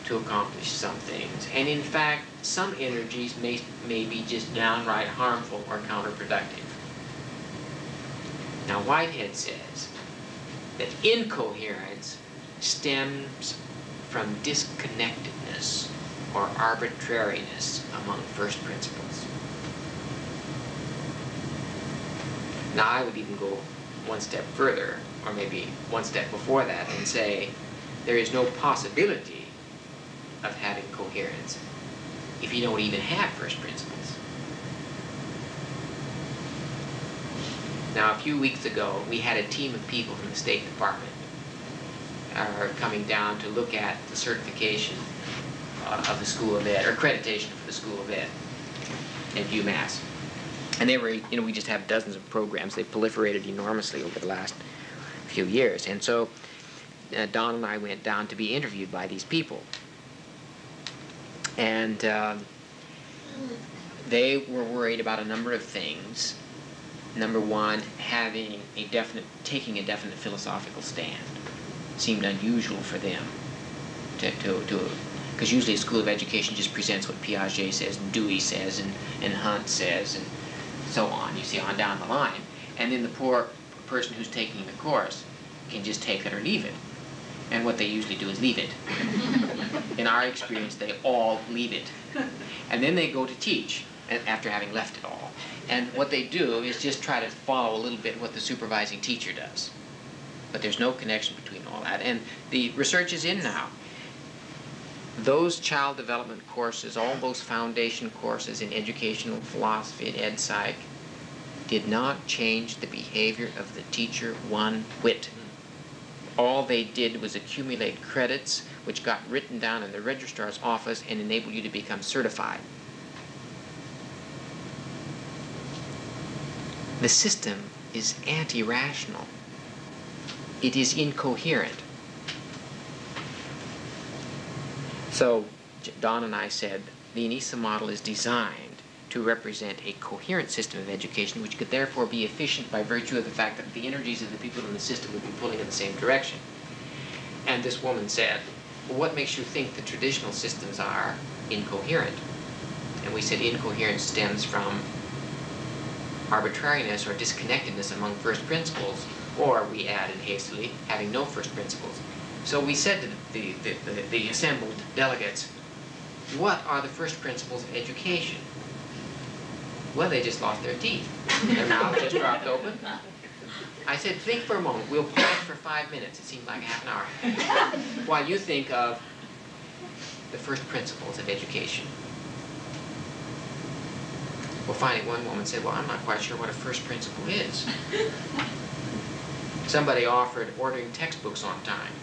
to accomplish some things, and in fact, some energies may be just downright harmful or counterproductive. Now, Whitehead says that incoherence stems from disconnectedness or arbitrariness among first principles. Now, I would even go one step further, or maybe one step before that, and say there is no possibility of having coherence if you don't even have first principles. Now, a few weeks ago, we had a team of people from the State Department coming down to look at the certification of the School of Ed, or accreditation for the School of Ed at UMass. And they were, we just have dozens of programs. They've proliferated enormously over the last few years. And so Don and I went down to be interviewed by these people. And they were worried about a number of things. Number one, taking a definite philosophical stand seemed unusual for them because usually a school of education just presents what Piaget says and Dewey says and Hunt says and so on, you see, on down the line. And then the poor person who's taking the course can just take it or leave it. And what they usually do is leave it. In our experience, they all leave it. And then they go to teach after having left it all. And what they do is just try to follow a little bit what the supervising teacher does. But there's no connection between all that. And the research is in now. Those child development courses, all those foundation courses in educational philosophy and ed psych, did not change the behavior of the teacher one whit. All they did was accumulate credits, which got written down in the registrar's office and enabled you to become certified. The system is anti-rational. It is incoherent. So Don and I said the Anisa-Model is designed to represent a coherent system of education, which could therefore be efficient by virtue of the fact that the energies of the people in the system would be pulling in the same direction. And this woman said, well, what makes you think the traditional systems are incoherent? And we said incoherence stems from arbitrariness or disconnectedness among first principles, or we added hastily, having no first principles. So we said to the assembled delegates, what are the first principles of education? Well, they just lost their teeth. Their mouths just dropped open. I said, think for a moment. We'll pause for 5 minutes. It seemed like a half an hour. While you think of the first principles of education. Well, finally, one woman said, well, I'm not quite sure what a first principle is. Somebody offered ordering textbooks on time.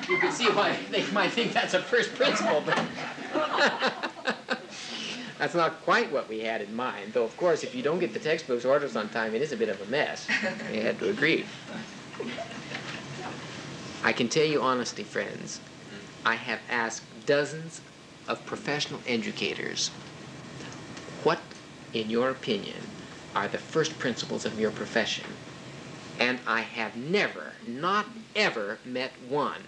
You can see why they might think that's a first principle, but that's not quite what we had in mind. Though, of course, if you don't get the textbooks orders on time, it is a bit of a mess. You had to agree. I can tell you honestly, friends, I have asked dozens of professional educators, what, in your opinion, are the first principles of your profession? And I have never, not ever, met one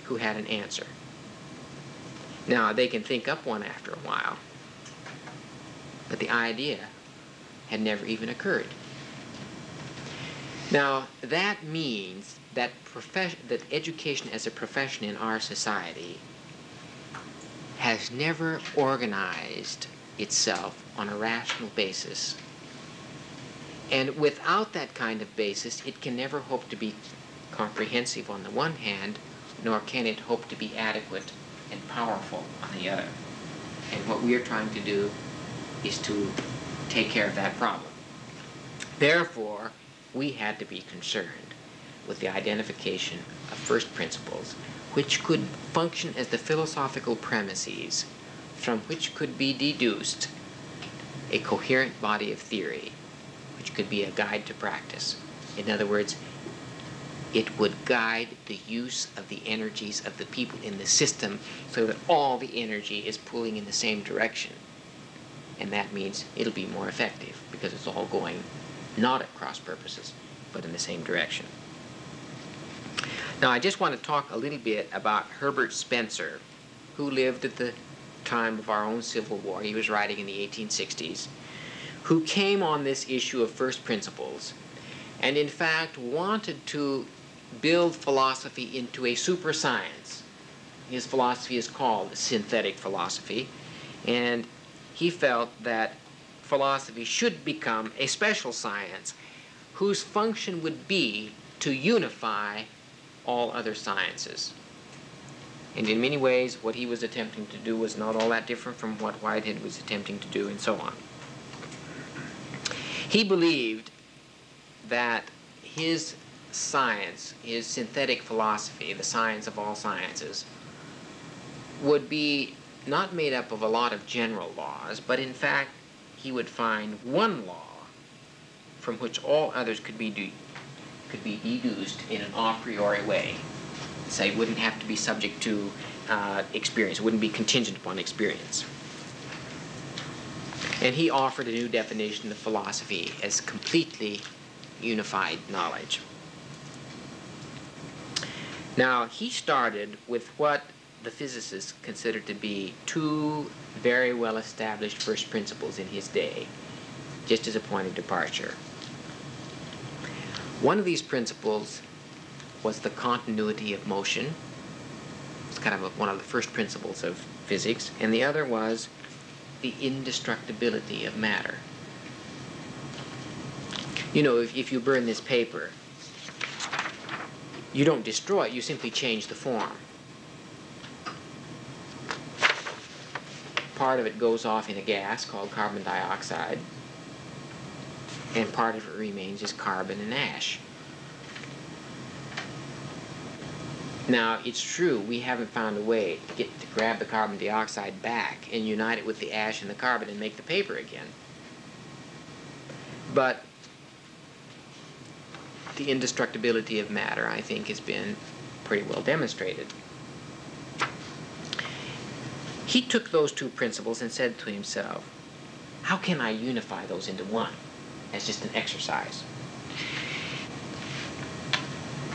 who had an answer. Now, they can think up one after a while, but the idea had never even occurred. Now, that means that education as a profession in our society has never organized itself on a rational basis. And without that kind of basis, it can never hope to be comprehensive on the one hand, nor can it hope to be adequate and powerful on the other. And what we are trying to do is to take care of that problem. Therefore, we had to be concerned with the identification of first principles, which could function as the philosophical premises from which could be deduced a coherent body of theory, which could be a guide to practice. In other words, it would guide the use of the energies of the people in the system so that all the energy is pulling in the same direction. And that means it'll be more effective because it's all going not at cross purposes, but in the same direction. Now, I just want to talk a little bit about Herbert Spencer, who lived at the time of our own Civil War. He was writing in the 1860s, who came on this issue of first principles and in fact wanted to build philosophy into a super science. His philosophy is called synthetic philosophy, and he felt that philosophy should become a special science whose function would be to unify all other sciences. And in many ways, what he was attempting to do was not all that different from what Whitehead was attempting to do, and so on. He believed that his science, his synthetic philosophy, the science of all sciences, would be not made up of a lot of general laws, but in fact, he would find one law from which all others could be deduced in an a priori way. Say, it wouldn't have to be subject to experience. It wouldn't be contingent upon experience. And he offered a new definition of philosophy as completely unified knowledge. Now, he started with what the physicists considered to be two very well-established first principles in his day, just as a point of departure. One of these principles was the continuity of motion. It's kind of one of the first principles of physics. And the other was the indestructibility of matter. You know, if you burn this paper, you don't destroy it, you simply change the form. Part of it goes off in a gas called carbon dioxide, and part of it remains as carbon and ash. Now, it's true, we haven't found a way to grab the carbon dioxide back and unite it with the ash and the carbon and make the paper again. But the indestructibility of matter, I think, has been pretty well demonstrated. He took those two principles and said to himself, how can I unify those into one as just an exercise?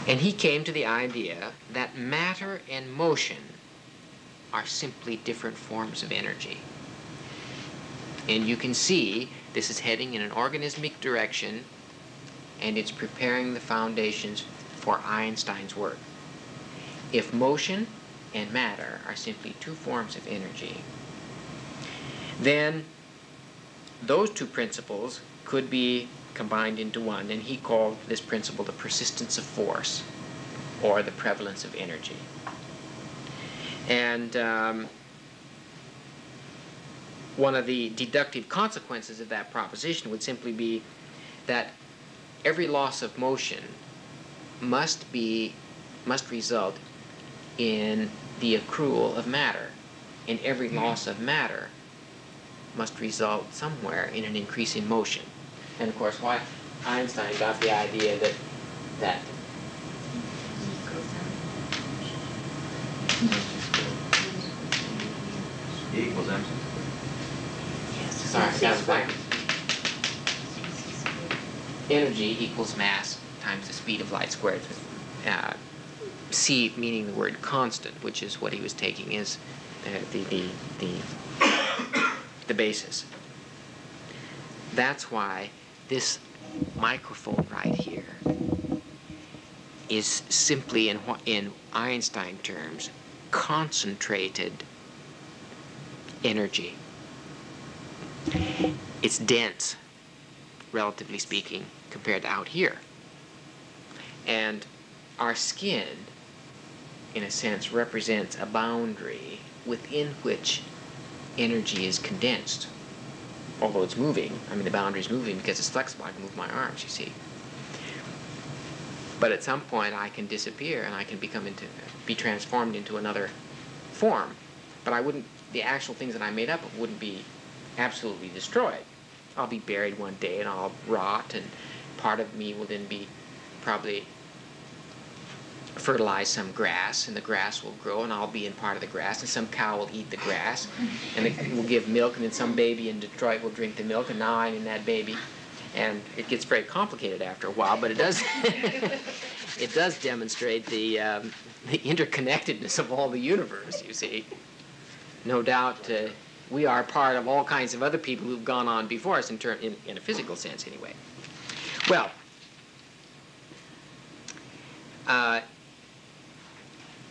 And he came to the idea that matter and motion are simply different forms of energy. And you can see this is heading in an organismic direction, and it's preparing the foundations for Einstein's work. If motion and matter are simply two forms of energy, then those two principles could be combined into one, and he called this principle the persistence of force, or the prevalence of energy. And one of the deductive consequences of that proposition would simply be that every loss of motion must result in the accrual of matter, and every loss of matter must result somewhere in an increase in motion. And of course, why Einstein got the idea that E equals mc. sorry, that's back. Energy equals mass times the speed of light squared. C meaning the word constant, which is what he was taking as the basis. That's why this microphone right here is simply, in Einstein terms, concentrated energy. It's dense, relatively speaking, compared to out here. And our skin, in a sense, represents a boundary within which energy is condensed. Although it's moving, I mean the boundary is moving because it's flexible. I can move my arms, you see. But at some point I can disappear and I can be transformed into another form. But the actual things that I made up wouldn't be absolutely destroyed. I'll be buried one day and I'll rot, and part of me will then be probably fertilize some grass, and the grass will grow, and I'll be in part of the grass, and some cow will eat the grass, and it will give milk, and then some baby in Detroit will drink the milk, and now I'm in that baby. And it gets very complicated after a while, but it does it does demonstrate the interconnectedness of all the universe, you see. No doubt we are part of all kinds of other people who've gone on before us in a physical sense anyway. Well,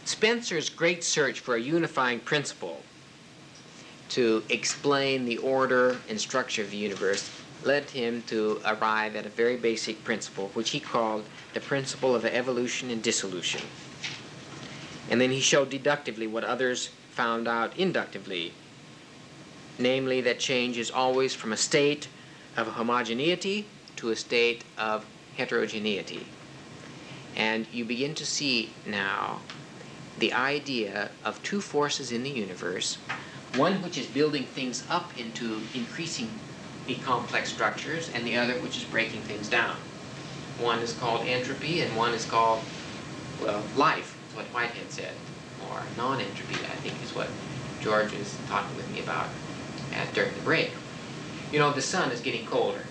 Spencer's great search for a unifying principle to explain the order and structure of the universe led him to arrive at a very basic principle, which he called the principle of evolution and dissolution. And then he showed deductively what others found out inductively, namely that change is always from a state of homogeneity to a state of heterogeneity. And you begin to see now the idea of two forces in the universe, one which is building things up into increasingly complex structures, and the other which is breaking things down. One is called entropy, and one is called, well, life, is what Whitehead said, or non-entropy, I think is what George was talking with me about during the break. You know, the sun is getting colder.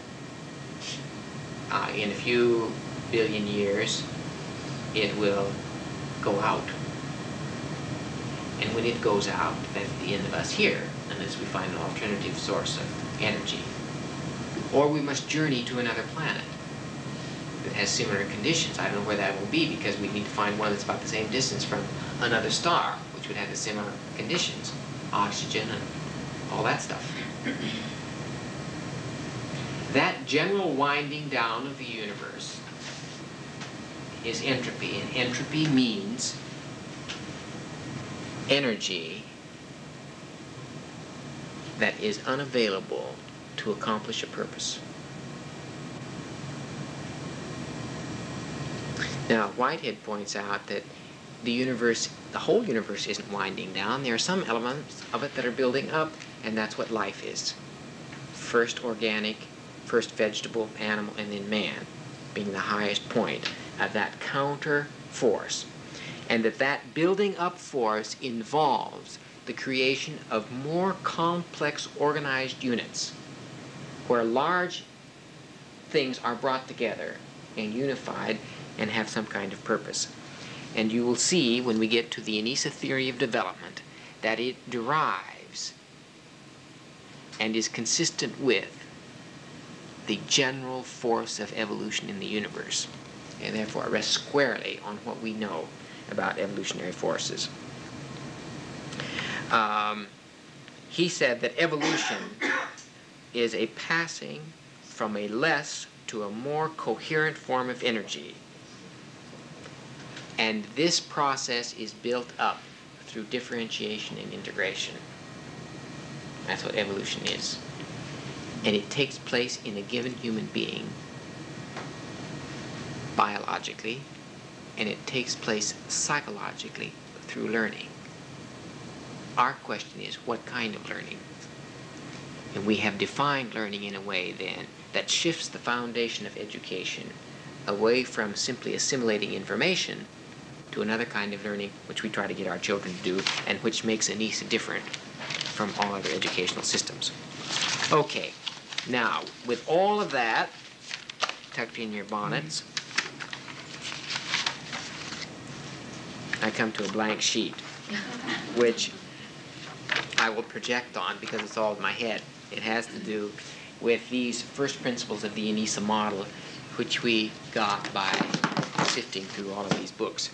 In a few billion years, it will go out. And when it goes out, that's the end of us here, unless we find an alternative source of energy. Or we must journey to another planet that has similar conditions. I don't know where that will be, because we need to find one that's about the same distance from another star, which would have the similar conditions, oxygen and all that stuff. That general winding down of the universe is entropy, and entropy means energy that is unavailable to accomplish a purpose. Now, Whitehead points out that the whole universe isn't winding down. There are some elements of it that are building up, and that's what life is. First organic, first vegetable, animal, and then man being the highest point of that counter force. And that building up force involves the creation of more complex organized units where large things are brought together and unified and have some kind of purpose. And you will see when we get to the Anisa theory of development that it derives and is consistent with the general force of evolution in the universe, and therefore rests squarely on what we know about evolutionary forces. He said that evolution is a passing from a less to a more coherent form of energy. And this process is built up through differentiation and integration. That's what evolution is. And it takes place in a given human being biologically, and it takes place psychologically through learning. Our question is, what kind of learning? And we have defined learning in a way then that shifts the foundation of education away from simply assimilating information to another kind of learning which we try to get our children to do, and which makes Anisa different from all other educational systems. Okay, now with all of that tucked in your bonnets, I come to a blank sheet, which I will project on because it's all in my head. It has to do with these first principles of the Anisa-Model, which we got by sifting through all of these books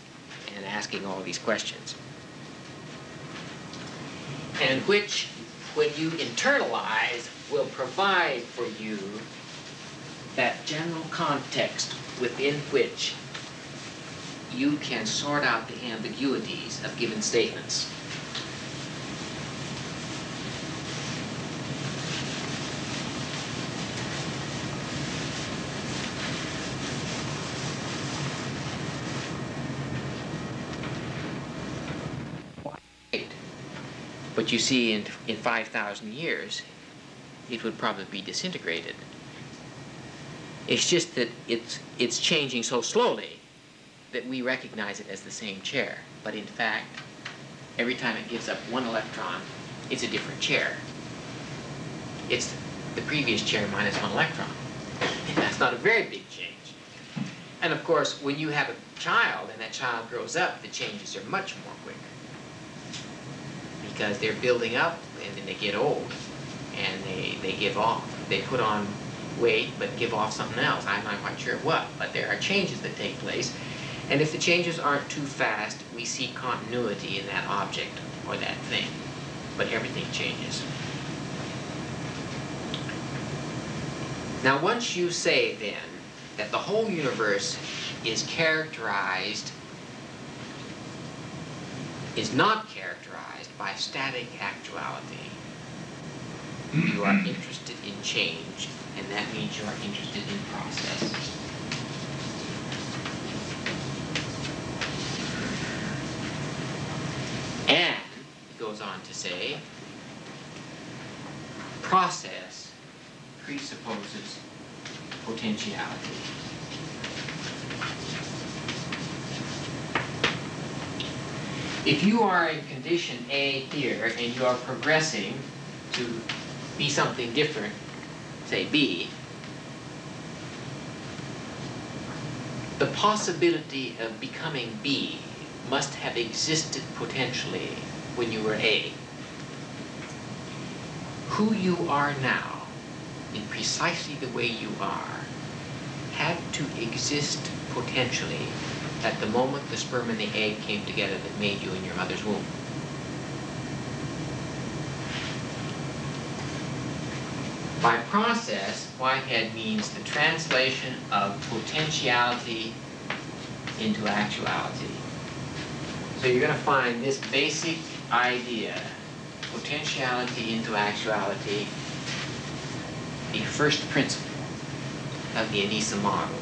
and asking all these questions. And which, when you internalize will provide for you that general context within which you can sort out the ambiguities of given statements. But you see, in 5,000 years, it would probably be disintegrated. It's just that it's changing so slowly that we recognize it as the same chair. But in fact, every time it gives up one electron, it's a different chair. It's the previous chair minus one electron. And that's not a very big change. And of course, when you have a child and that child grows up, the changes are much more quick. Because they're building up and then they get old and they give off. They put on weight but give off something else. I'm not quite sure what, but there are changes that take place. And if the changes aren't too fast, we see continuity in that object or that thing. But everything changes. Now once you say then that the whole universe is not characterized by static actuality, you are interested in change, and that means you are interested in process. And it goes on to say, process presupposes potentiality. If you are in condition A here and you are progressing to be something different, say B, the possibility of becoming B must have existed potentially when you were A. Who you are now, in precisely the way you are, had to exist potentially at the moment the sperm and the egg came together that made you in your mother's womb. By process, Whitehead means the translation of potentiality into actuality. So you're going to find this basic idea, potentiality into actuality, the first principle of the Anisa-Model.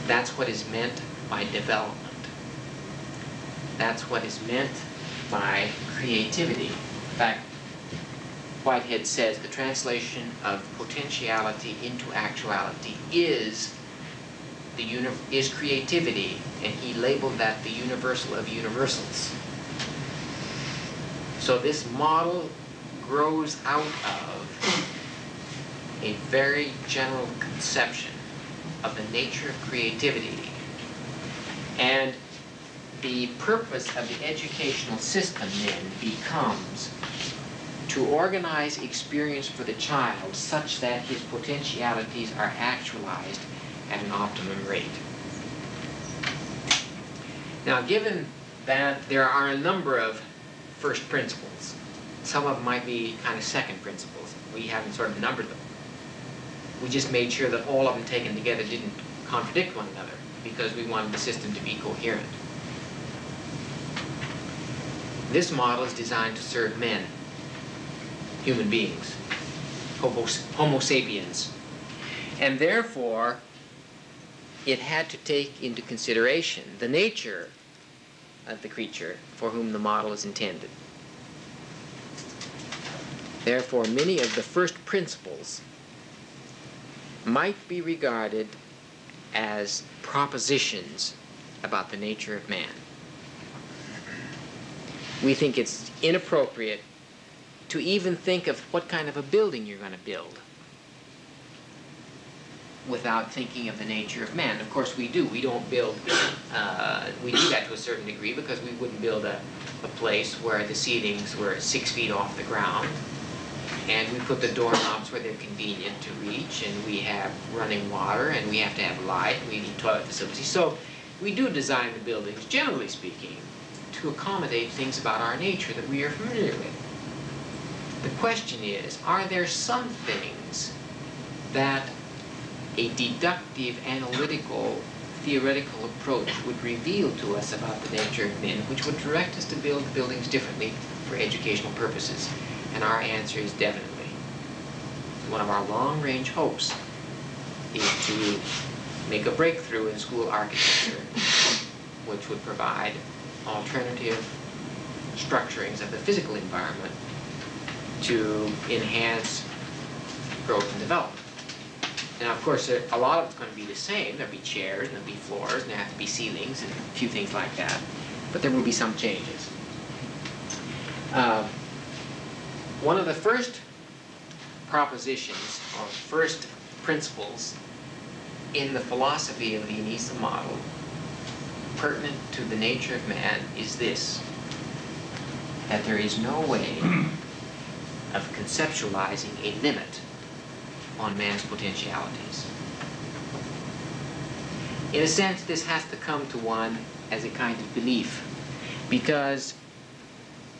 That's what is meant by development. That's what is meant by creativity. In fact, Whitehead says the translation of potentiality into actuality is creativity, and he labeled that the universal of universals. So this model grows out of a very general conception of the nature of creativity. And the purpose of the educational system then becomes to organize experience for the child such that his potentialities are actualized at an optimum rate. Now, given that there are a number of first principles, some of them might be kind of second principles. We haven't sort of numbered them. We just made sure that all of them taken together didn't contradict one another because we wanted the system to be coherent. This model is designed to serve men, human beings, Homo sapiens. And therefore, it had to take into consideration the nature of the creature for whom the model is intended. Therefore, many of the first principles might be regarded as propositions about the nature of man. We think it's inappropriate to even think of what kind of a building you're going to build without thinking of the nature of man. Of course we do. We don't build, we do that to a certain degree because we wouldn't build a place where the ceilings were 6 feet off the ground, and we put the doorknobs where they're convenient to reach, and we have running water, and we have to have light, and we need toilet facilities. So we do design the buildings, generally speaking, to accommodate things about our nature that we are familiar with. The question is, are there some things that a deductive, analytical, theoretical approach would reveal to us about the nature of men, which would direct us to build buildings differently for educational purposes? And our answer is definitely. One of our long-range hopes is to make a breakthrough in school architecture, which would provide alternative structurings of the physical environment to enhance growth and development. Now, of course, a lot of it's going to be the same. There'll be chairs, and there'll be floors, and there have to be ceilings, and a few things like that. But there will be some changes. One of the first propositions, or first principles in the philosophy of the Anisa-Model, pertinent to the nature of man, is this: that there is no way of conceptualizing a limit on man's potentialities. In a sense, this has to come to one as a kind of belief, because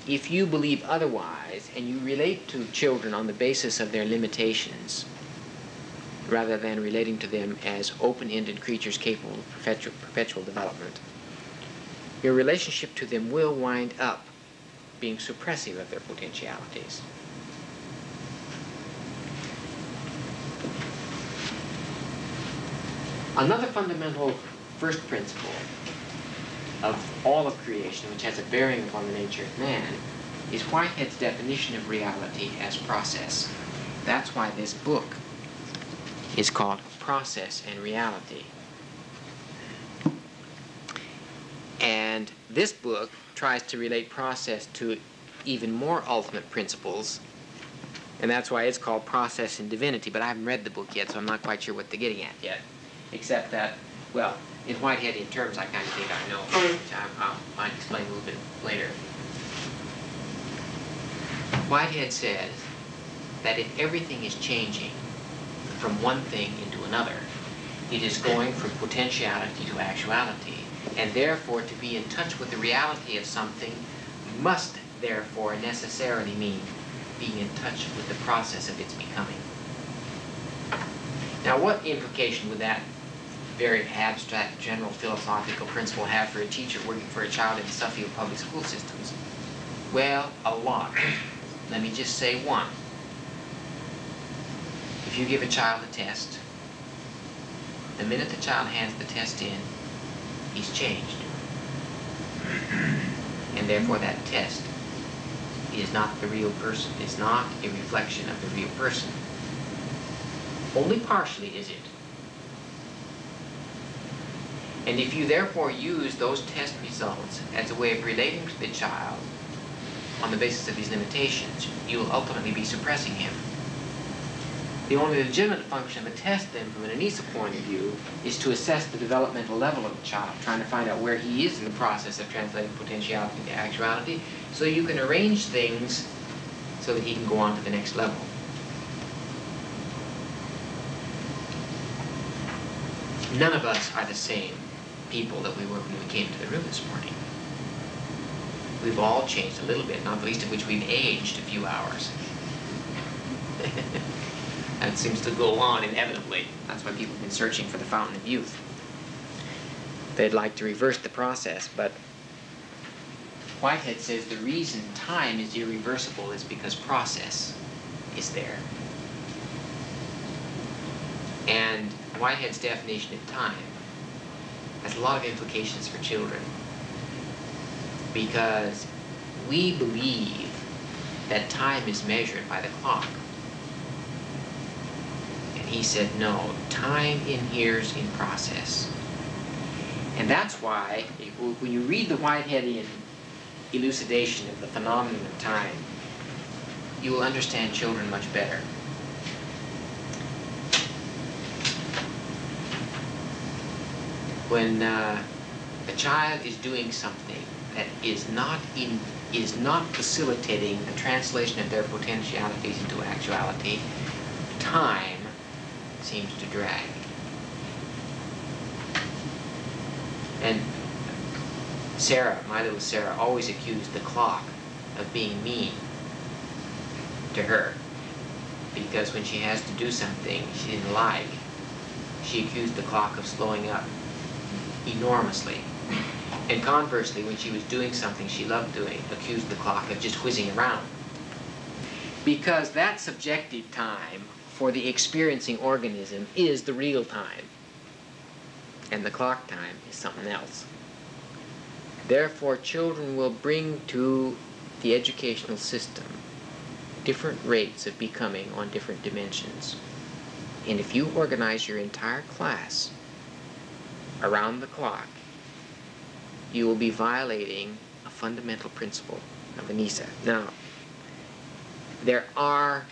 if you believe otherwise and you relate to children on the basis of their limitations rather than relating to them as open-ended creatures capable of perpetual development, your relationship to them will wind up being suppressive of their potentialities. Another fundamental first principle of all of creation, which has a bearing upon the nature of man, is Whitehead's definition of reality as process. That's why this book is called Process and Reality. And this book tries to relate process to even more ultimate principles, and that's why it's called Process and Divinity. But I haven't read the book yet, so I'm not quite sure what they're getting at yet, except that, well, in Whiteheadian terms, I kind of think I know, which I might explain a little bit later. Whitehead says that if everything is changing from one thing into another, it is going from potentiality to actuality, and therefore to be in touch with the reality of something must therefore necessarily mean being in touch with the process of its becoming. Now, what implication would that very abstract, general philosophical principle have for a teacher working for a child in the Suffield public school systems? Well, a lot. Let me just say one. If you give a child a test, the minute the child hands the test in, he's changed. And therefore that test is not the real person. It's not a reflection of the real person. Only partially is it. And if you therefore use those test results as a way of relating to the child on the basis of his limitations, you will ultimately be suppressing him. The only legitimate function of a test, then, from an Anisa point of view, is to assess the developmental level of the child, trying to find out where he is in the process of translating potentiality into actuality, so you can arrange things so that he can go on to the next level. None of us are the same people that we were when we came to the room this morning. We've all changed a little bit, not the least of which we've aged a few hours. That seems to go on inevitably. That's why people have been searching for the fountain of youth. They'd like to reverse the process, but Whitehead says the reason time is irreversible is because process is there. And Whitehead's definition of time has a lot of implications for children, because we believe that time is measured by the clock. And he said, no, time inheres in process. And that's why, when you read the Whiteheadian elucidation of the phenomenon of time, you will understand children much better. When a child is doing something that is not facilitating the translation of their potentialities into actuality, time seems to drag. And Sarah, my little Sarah, always accused the clock of being mean. to her, because when she has to do something she didn't like, she accused the clock of slowing up enormously. And conversely, when she was doing something she loved doing, accused the clock of just whizzing around. Because that subjective time for the experiencing organism is the real time, and the clock time is something else. Therefore, children will bring to the educational system different rates of becoming on different dimensions. And if you organize your entire class around the clock, you will be violating a fundamental principle of Anisa. Now, there are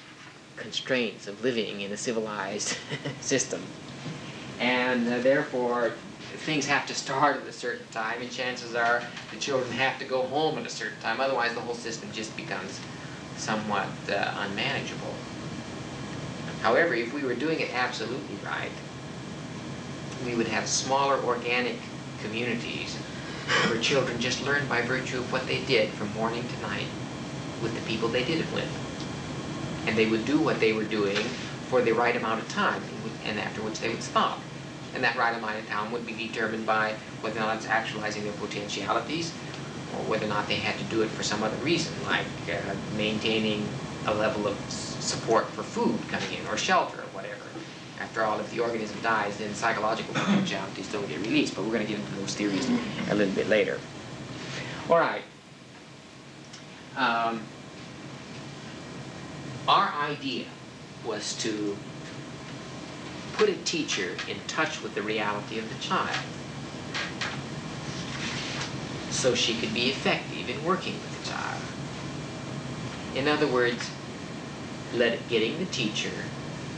constraints of living in a civilized system, and therefore things have to start at a certain time, and chances are the children have to go home at a certain time. Otherwise, the whole system just becomes somewhat unmanageable. However, if we were doing it absolutely right, we would have smaller organic communities where children just learned by virtue of what they did from morning to night with the people they did it with. And they would do what they were doing for the right amount of time, and after which they would stop. And that right amount of time would be determined by whether or not it's actualizing their potentialities, or whether or not they had to do it for some other reason, like maintaining a level of support for food coming in, or shelter, or whatever. After all, if the organism dies, then psychological potentialities don't get released, but we're going to get into those theories a little bit later. All right. Our idea was to put a teacher in touch with the reality of the child so she could be effective in working with the child. In other words, getting the teacher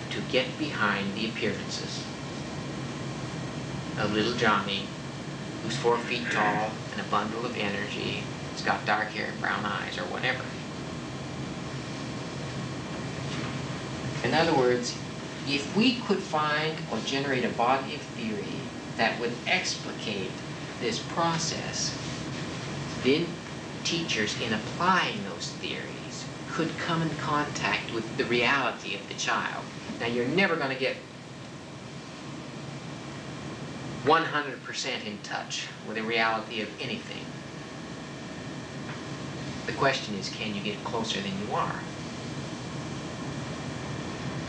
to get behind the appearances of little Johnny, who's 4 feet tall and a bundle of energy, has got dark hair and brown eyes, or whatever. In other words, if we could find or generate a body of theory that would explicate this process, then teachers, in applying those theories, could come in contact with the reality of the child. Now, you're never going to get 100% in touch with the reality of anything. The question is, can you get closer than you are?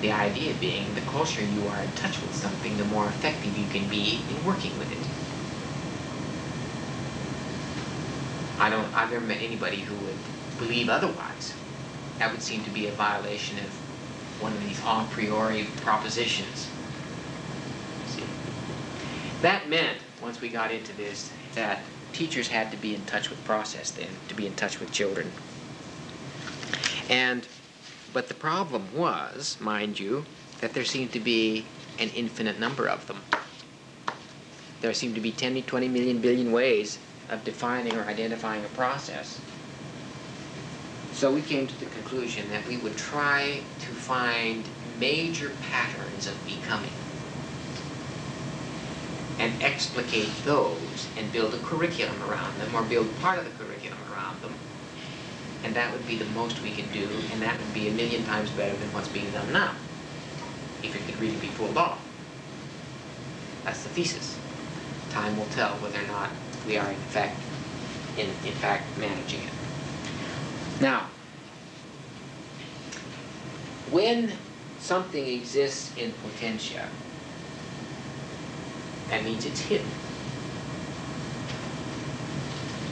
The idea being, the closer you are in touch with something, the more effective you can be in working with it. I've never met anybody who would believe otherwise. That would seem to be a violation of one of these a priori propositions. See? That meant, once we got into this, that teachers had to be in touch with process then, to be in touch with children. But the problem was, mind you, that there seemed to be an infinite number of them. There seemed to be 10 to 20 million billion ways of defining or identifying a process. So we came to the conclusion that we would try to find major patterns of becoming and explicate those and build a curriculum around them, or build part of the curriculum around them. And that would be the most we could do, and that would be 1,000,000 times better than what's being done now, if it could really be pulled off. That's the thesis. Time will tell whether or not we are in fact managing it. Now, when something exists in potentia, that means it's hidden.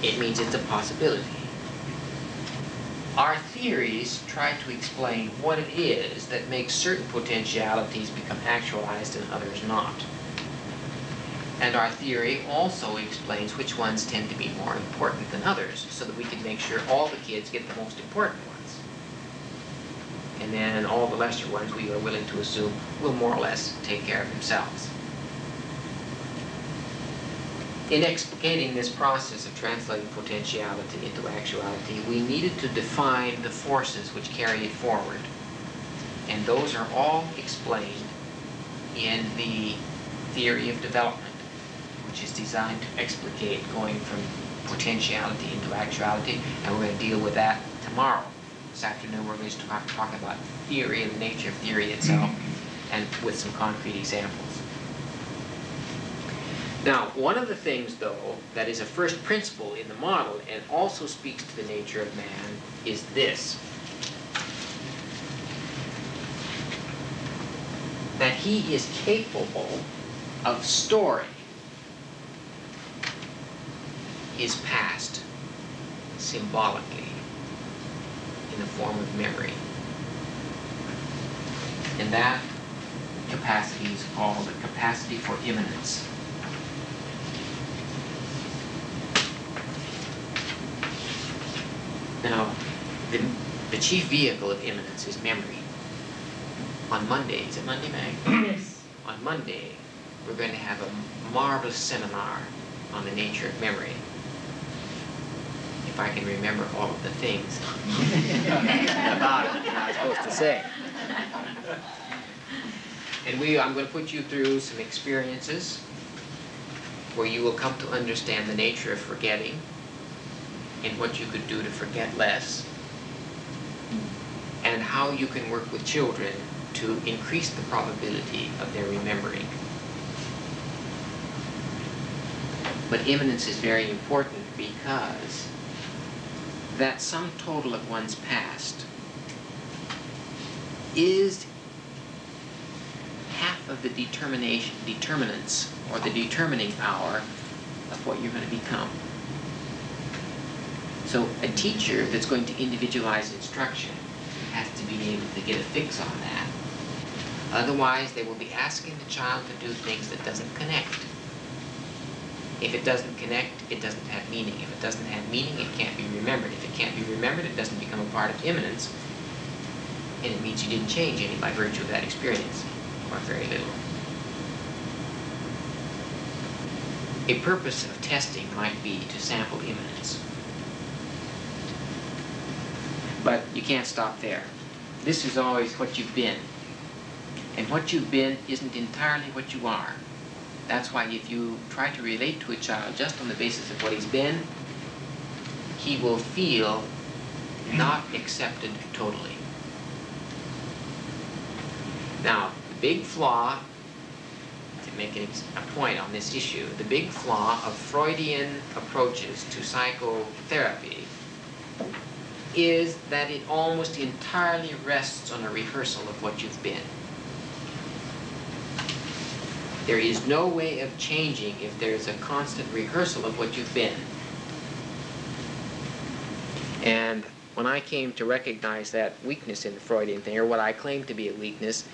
It means it's a possibility. Our theories try to explain what it is that makes certain potentialities become actualized and others not. And our theory also explains which ones tend to be more important than others, so that we can make sure all the kids get the most important ones. And then all the lesser ones we are willing to assume will more or less take care of themselves. In explicating this process of translating potentiality into actuality, we needed to define the forces which carry it forward. And those are all explained in the theory of development, which is designed to explicate going from potentiality into actuality, and we're going to deal with that tomorrow. this afternoon we're going to talk about theory and the nature of theory itself, and with some concrete examples. Now, one of the things, though, that is a first principle in the model and also speaks to the nature of man is this: that he is capable of storing his past symbolically in the form of memory. And that capacity is called the capacity for immanence. Now, the chief vehicle of immanence is memory. On Monday, is it Monday, Mag? Yes. On Monday, we're going to have a marvelous seminar on the nature of memory. If I can remember all of the things about it that I was supposed to say. And I'm going to put you through some experiences where you will come to understand the nature of forgetting and what you could do to forget less, and how you can work with children to increase the probability of their remembering. But immanence is very important because that sum total of one's past is half of the determinants, or the determining power of what you're going to become. So a teacher that's going to individualize instruction has to be able to get a fix on that. Otherwise, they will be asking the child to do things that doesn't connect. If it doesn't connect, it doesn't have meaning. If it doesn't have meaning, it can't be remembered. If it can't be remembered, it doesn't become a part of immanence, and it means you didn't change any by virtue of that experience, or very little. A purpose of testing might be to sample immanence. But you can't stop there. This is always what you've been. And what you've been isn't entirely what you are. That's why if you try to relate to a child just on the basis of what he's been, he will feel not accepted totally. Now, the big flaw, to make a point on this issue, the big flaw of Freudian approaches to psychotherapy is that it almost entirely rests on a rehearsal of what you've been. There is no way of changing if there is a constant rehearsal of what you've been. And when I came to recognize that weakness in the Freudian thing, or what I claimed to be a weakness,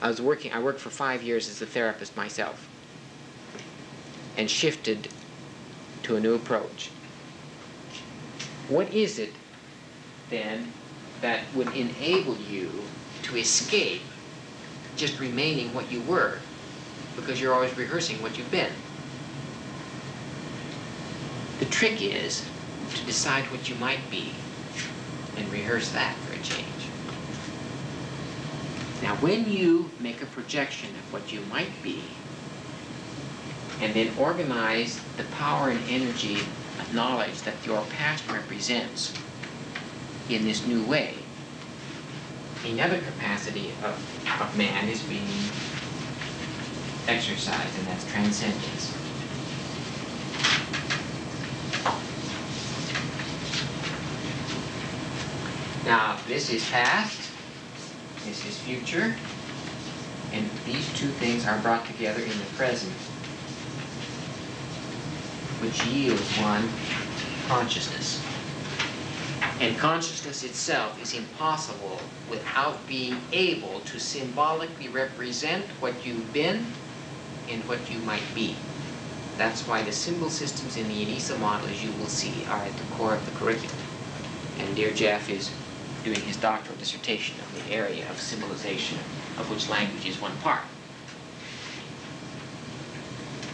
I worked for 5 years as a therapist myself and shifted to a new approach. What is it then that would enable you to escape just remaining what you were, because you're always rehearsing what you've been? The trick is to decide what you might be and rehearse that for a change. Now, when you make a projection of what you might be and then organize the power and energy of knowledge that your past represents in this new way, another capacity of man is being exercised, and that's transcendence. Now, this is past, this is future, and these two things are brought together in the present, which yields one consciousness. And consciousness itself is impossible without being able to symbolically represent what you've been and what you might be. That's why the symbol systems in the Anisa-Model, as you will see, are at the core of the curriculum. And dear Jeff is doing his doctoral dissertation on the area of symbolization, of which language is one part.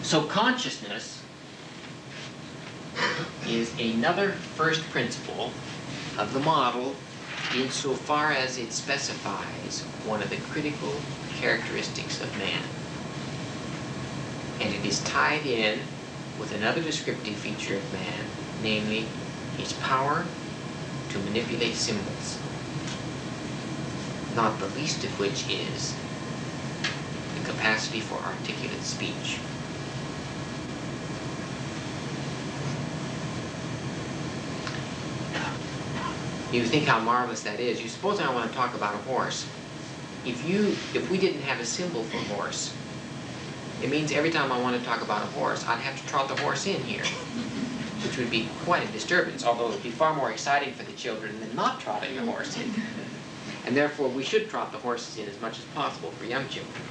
So consciousness is another first principle of the model insofar as it specifies one of the critical characteristics of man. And it is tied in with another descriptive feature of man, namely his power to manipulate symbols. not the least of which is the capacity for articulate speech. You think how marvelous that is. You suppose I want to talk about a horse. If we didn't have a symbol for horse, it means every time I want to talk about a horse, I'd have to trot the horse in here, which would be quite a disturbance, although it would be far more exciting for the children than not trotting the horse in. And therefore, we should trot the horses in as much as possible for young children.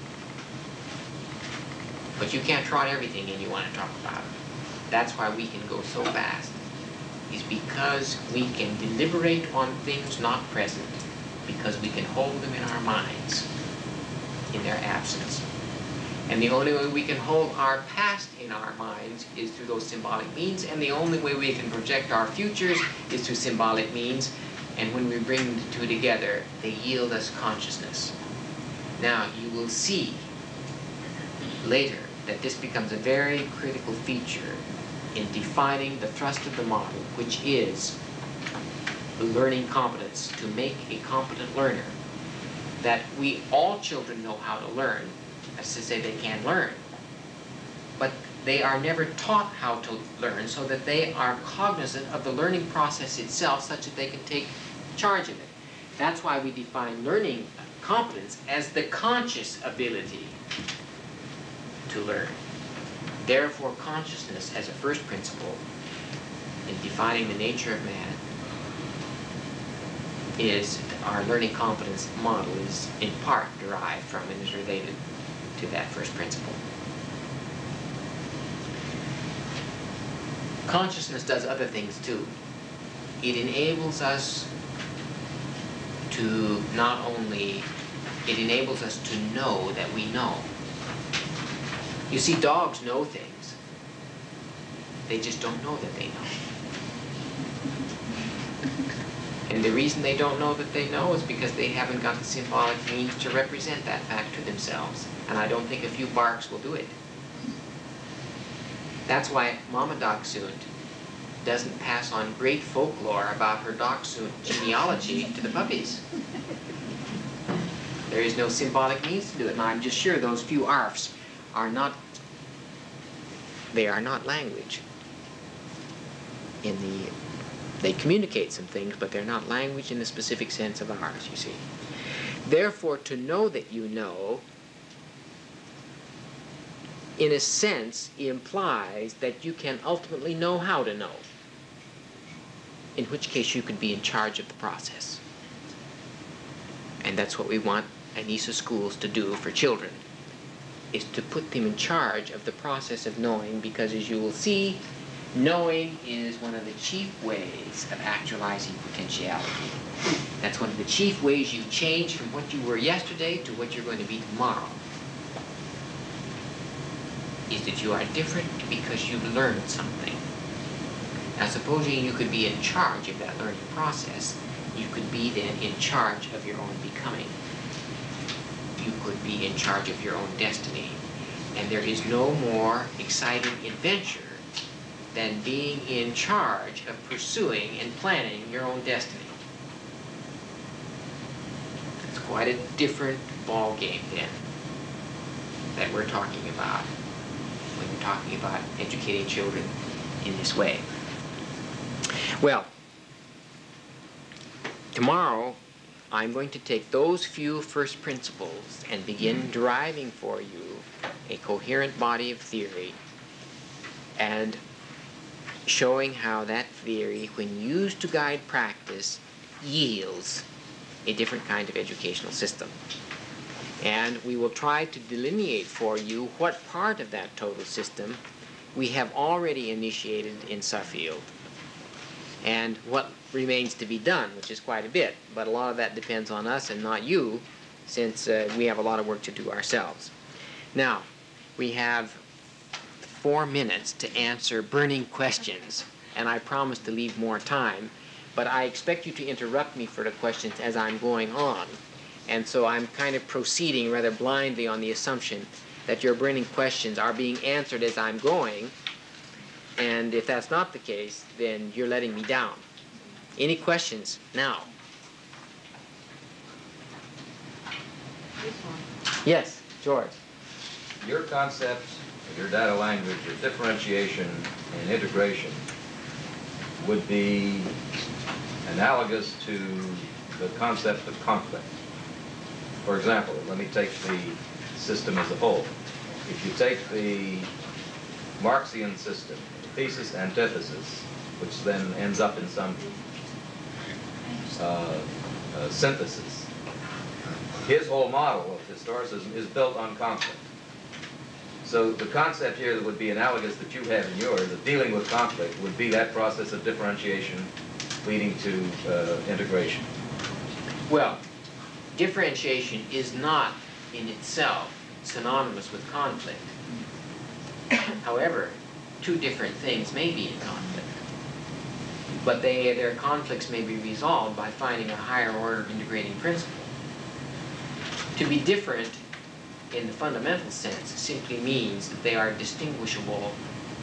But you can't trot everything in you want to talk about. That's why we can go so fast, is because we can deliberate on things not present, because we can hold them in our minds in their absence. And the only way we can hold our past in our minds is through those symbolic means, and the only way we can project our futures is through symbolic means, and when we bring the two together, they yield us consciousness. Now, you will see later that this becomes a very critical feature in defining the thrust of the model, which is learning competence, to make a competent learner. That all children know how to learn, as to say they can learn, but they are never taught how to learn so that they are cognizant of the learning process itself such that they can take charge of it. That's why we define learning competence as the conscious ability to learn. Therefore, consciousness as a first principle in defining the nature of man is our learning competence model is in part derived from and is related to that first principle. Consciousness does other things too. It enables us to it enables us to know that we know. You see, dogs know things. They just don't know that they know. And the reason they don't know that they know is because they haven't got the symbolic means to represent that fact to themselves. And I don't think a few barks will do it. That's why Mama Dachshund doesn't pass on great folklore about her Dachshund genealogy to the puppies. There is no symbolic means to do it, and I'm just sure those few arfs are not language. They communicate some things, but they're not language in the specific sense of ours, you see. Therefore, to know that you know, in a sense, implies that you can ultimately know how to know, in which case you could be in charge of the process. And that's what we want Anisa schools to do for children, is to put them in charge of the process of knowing, because as you will see, knowing is one of the chief ways of actualizing potentiality. That's one of the chief ways you change from what you were yesterday to what you're going to be tomorrow. Is that you are different because you've learned something. Now, supposing you could be in charge of that learning process, you could be then in charge of your own becoming. You could be in charge of your own destiny. And there is no more exciting adventure than being in charge of pursuing and planning your own destiny. It's quite a different ball game then that we're talking about when we're talking about educating children in this way. Well, tomorrow I'm going to take those few first principles and begin deriving for you a coherent body of theory and showing how that theory, when used to guide practice, yields a different kind of educational system. And we will try to delineate for you what part of that total system we have already initiated in Suffield and what remains to be done, which is quite a bit. But a lot of that depends on us and not you, since we have a lot of work to do ourselves. Now, we have 4 minutes to answer burning questions, and I promise to leave more time, but I expect you to interrupt me for the questions as I'm going on. And so I'm kind of proceeding rather blindly on the assumption that your burning questions are being answered as I'm going, and if that's not the case, then you're letting me down. Any questions now? Yes, George. Your concepts, your data language, your differentiation and integration would be analogous to the concept of conflict. For example, let me take the system as a whole. If you take the Marxian system, thesis, antithesis, which then ends up in some synthesis, his whole model of historicism is built on conflict. So the concept here that would be analogous that you have in yours of dealing with conflict would be that process of differentiation leading to integration. Well, differentiation is not in itself synonymous with conflict. However, two different things may be in conflict, but their conflicts may be resolved by finding a higher order integrating principle. To be different in the fundamental sense simply means that they are distinguishable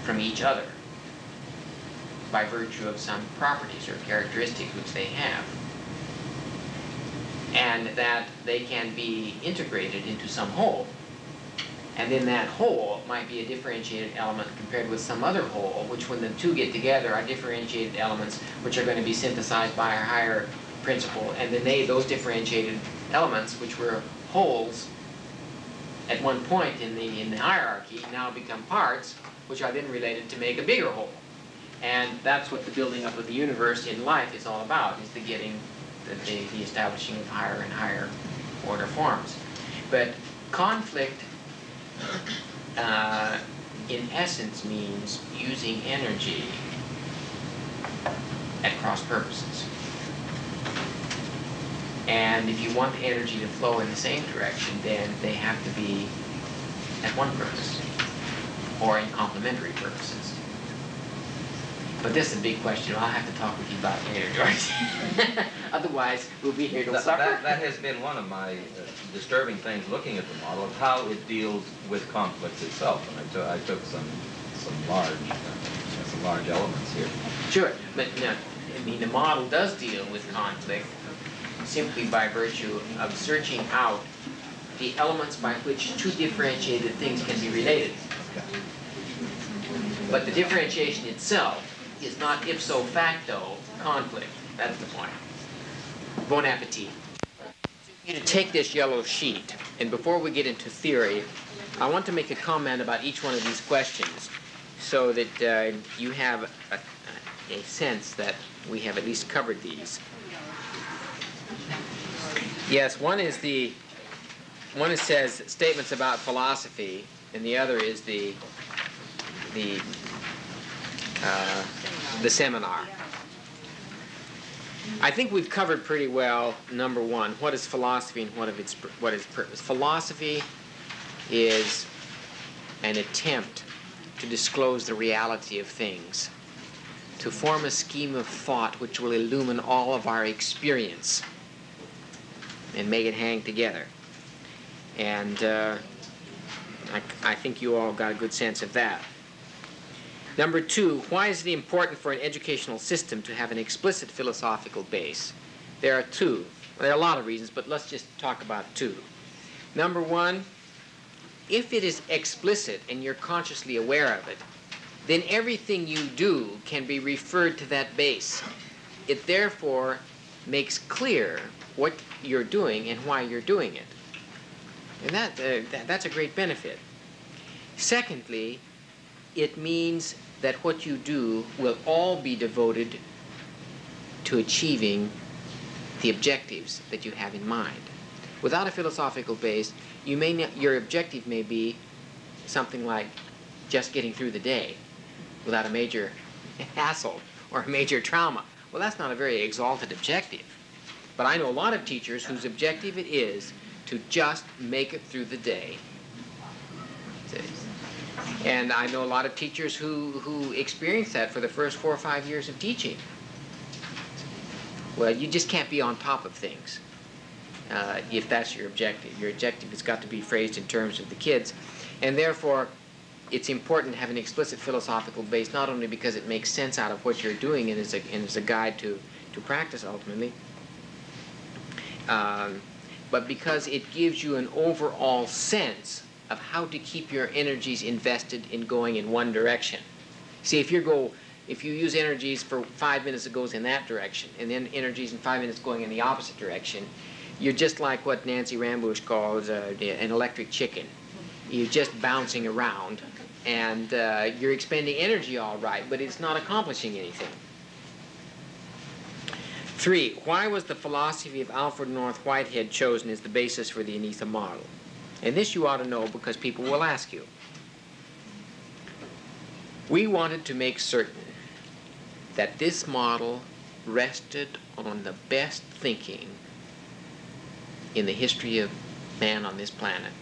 from each other by virtue of some properties or characteristics which they have, and that they can be integrated into some whole, and then that whole might be a differentiated element compared with some other whole, which when the two get together are differentiated elements which are going to be synthesized by a higher principle, and then those differentiated elements, which were wholes at one point in the hierarchy, now become parts, which are then related to make a bigger whole. And that's what the building up of the universe in life is all about, is the establishing of higher and higher order forms. But conflict, in essence, means using energy at cross purposes. And if you want the energy to flow in the same direction, then they have to be at one purpose, or in complementary purposes. But this is a big question. I'll have to talk with you about it later, George. Otherwise, we'll be here till supper. That has been one of my disturbing things looking at the model, of how it deals with conflict itself. And I took some large elements here. Sure, but I mean, the model does deal with conflict simply by virtue of searching out the elements by which two differentiated things can be related. But the differentiation itself is not ipso facto conflict. That's the point. Bon appetit. You to take this yellow sheet, and before we get into theory, I want to make a comment about each one of these questions so that you have a sense that we have at least covered these. Yes, one says statements about philosophy, and the other is the seminar. I think we've covered pretty well number one, what is philosophy and what is purpose. Philosophy is an attempt to disclose the reality of things, to form a scheme of thought which will illumine all of our experience and make it hang together. And I think you all got a good sense of that. Number two, why is it important for an educational system to have an explicit philosophical base? There are two. Well, there are a lot of reasons, but let's just talk about two. Number one, if it is explicit and you're consciously aware of it, then everything you do can be referred to that base. It therefore makes clear what you're doing and why you're doing it. And that's a great benefit. Secondly, it means that what you do will all be devoted to achieving the objectives that you have in mind. Without a philosophical base, your objective may be something like just getting through the day without a major hassle or a major trauma. Well, that's not a very exalted objective. But I know a lot of teachers whose objective it is to just make it through the day. And I know a lot of teachers who experience that for the first 4 or 5 years of teaching. Well, you just can't be on top of things if that's your objective. Your objective has got to be phrased in terms of the kids. And therefore, it's important to have an explicit philosophical base, not only because it makes sense out of what you're doing and is a guide to practice ultimately, but because it gives you an overall sense of how to keep your energies invested in going in one direction. See, if you use energies for 5 minutes, it goes in that direction, and then energies in 5 minutes going in the opposite direction, you're just like what Nancy Rambush calls an electric chicken. You're just bouncing around, and you're expending energy all right, but it's not accomplishing anything. 3, why was the philosophy of Alfred North Whitehead chosen as the basis for the Anisa-Model? And this you ought to know because people will ask you. We wanted to make certain that this model rested on the best thinking in the history of man on this planet.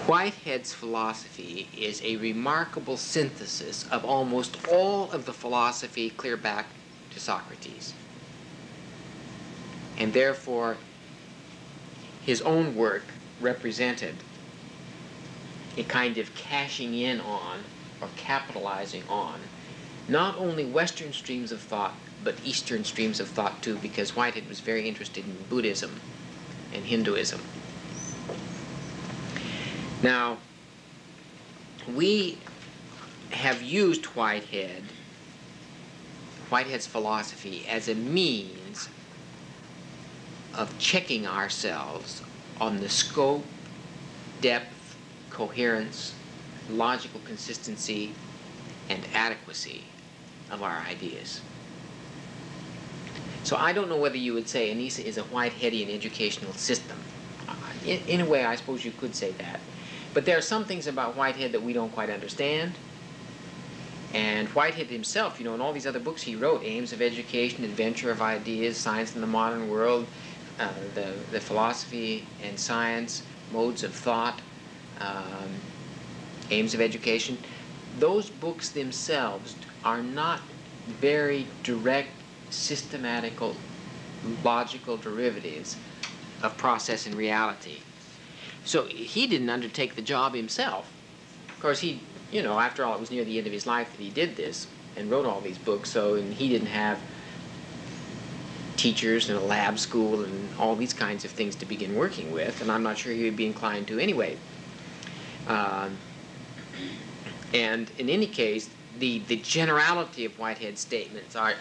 Whitehead's philosophy is a remarkable synthesis of almost all of the philosophy clear back to Socrates. And therefore, his own work represented a kind of cashing in on, or capitalizing on, not only Western streams of thought, but Eastern streams of thought too, because Whitehead was very interested in Buddhism and Hinduism. Now, we have used Whitehead's philosophy as a means of checking ourselves on the scope, depth, coherence, logical consistency, and adequacy of our ideas. So I don't know whether you would say Anisa is a Whiteheadian educational system. In a way, I suppose you could say that. But there are some things about Whitehead that we don't quite understand. And Whitehead himself, you know, in all these other books he wrote, Aims of Education, Adventure of Ideas, Science in the Modern World, the Philosophy and Science, Modes of Thought, Aims of Education, those books themselves are not very direct, systematical, logical derivatives of process and reality. So he didn't undertake the job himself. Of course, he, you know, after all, it was near the end of his life that he did this and wrote all these books, so and he didn't have teachers and a lab school and all these kinds of things to begin working with, and I'm not sure he would be inclined to anyway. And in any case, the generality of Whitehead's statements are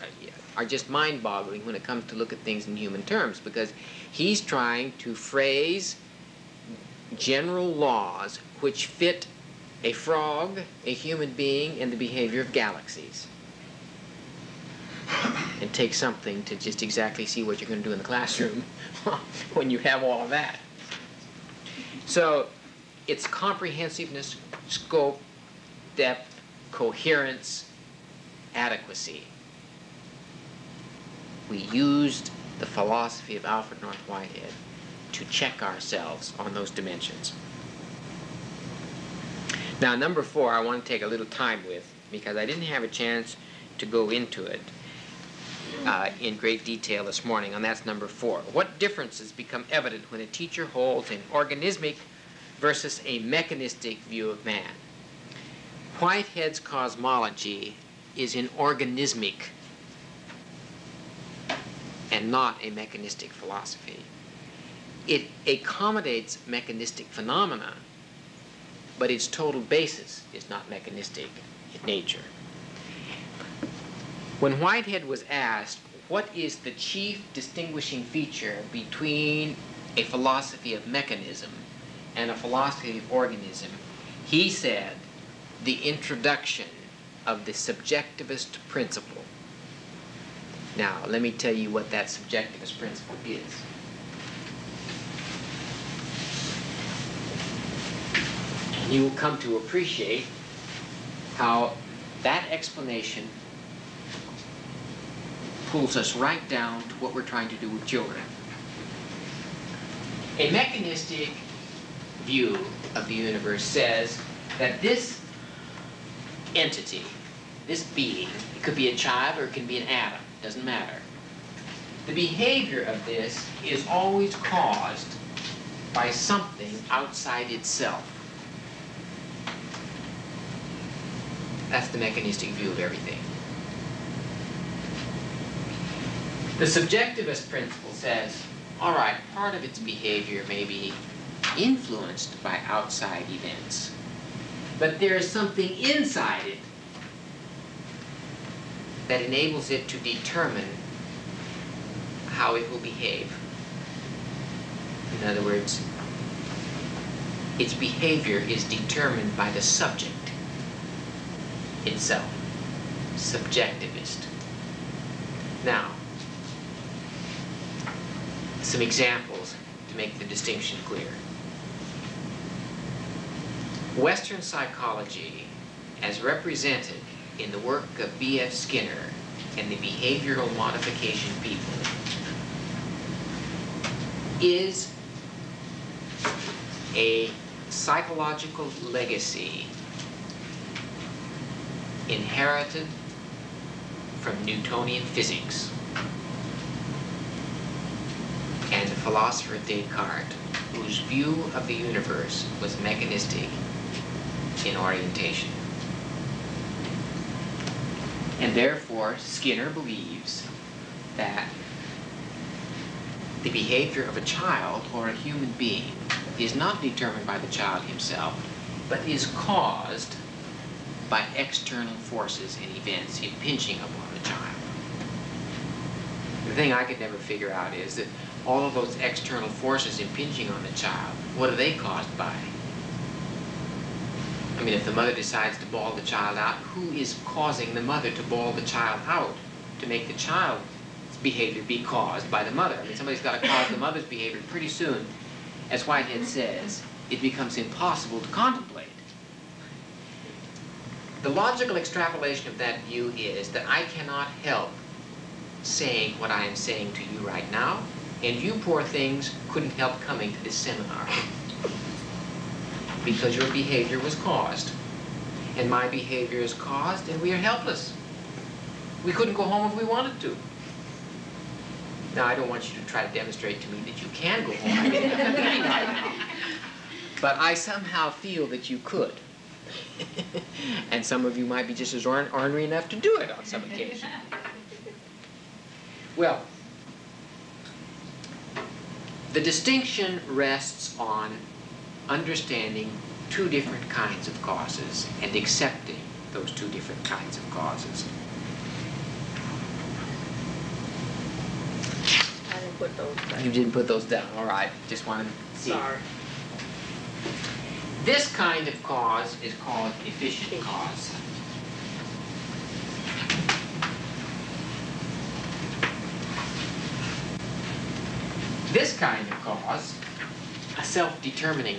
just mind-boggling when it comes to look at things in human terms, because he's trying to phrase general laws which fit a frog, a human being, and the behavior of galaxies. And take something to just exactly see what you're going to do in the classroom when you have all of that. So it's comprehensiveness, scope, depth, coherence, adequacy. We used the philosophy of Alfred North Whitehead to check ourselves on those dimensions. Now, number 4, I want to take a little time with, because I didn't have a chance to go into it in great detail this morning, and that's number 4. What differences become evident when a teacher holds an organismic versus a mechanistic view of man? Whitehead's cosmology is an organismic and not a mechanistic philosophy. It accommodates mechanistic phenomena, but its total basis is not mechanistic in nature. When Whitehead was asked, what is the chief distinguishing feature between a philosophy of mechanism and a philosophy of organism, he said, the introduction of the subjectivist principle. Now, let me tell you what that subjectivist principle is. You will come to appreciate how that explanation pulls us right down to what we're trying to do with children. A mechanistic view of the universe says that this entity, this being, it could be a child or it can be an atom, doesn't matter. The behavior of this is always caused by something outside itself. That's the mechanistic view of everything. The subjectivist principle says all right, part of its behavior may be influenced by outside events, but there is something inside it that enables it to determine how it will behave. In other words, its behavior is determined by the subject itself, subjectivist. Now, some examples to make the distinction clear. Western psychology, as represented in the work of B.F. Skinner and the behavioral modification people, is a psychological legacy inherited from Newtonian physics and the philosopher Descartes, whose view of the universe was mechanistic in orientation. And therefore, Skinner believes that the behavior of a child or a human being is not determined by the child himself, but is caused by external forces and events impinging upon the child. The thing I could never figure out is that all of those external forces impinging on the child, what are they caused by? I mean, if the mother decides to bawl the child out, who is causing the mother to bawl the child out to make the child's behavior be caused by the mother? I mean, somebody's got to cause the mother's behavior. Pretty soon, as Whitehead says, it becomes impossible to contemplate. The logical extrapolation of that view is that I cannot help saying what I am saying to you right now, and you poor things couldn't help coming to this seminar because your behavior was caused, and my behavior is caused, and we are helpless. We couldn't go home if we wanted to. Now, I don't want you to try to demonstrate to me that you can go home. I didn't have a meeting right now. But I somehow feel that you could. And some of you might be just as ornery enough to do it on some occasion. Well, the distinction rests on understanding two different kinds of causes and accepting those two different kinds of causes. I didn't put those down. You didn't put those down. All right. Just wanted to see. Sorry. This kind of cause is called efficient cause. This kind of cause, a self-determining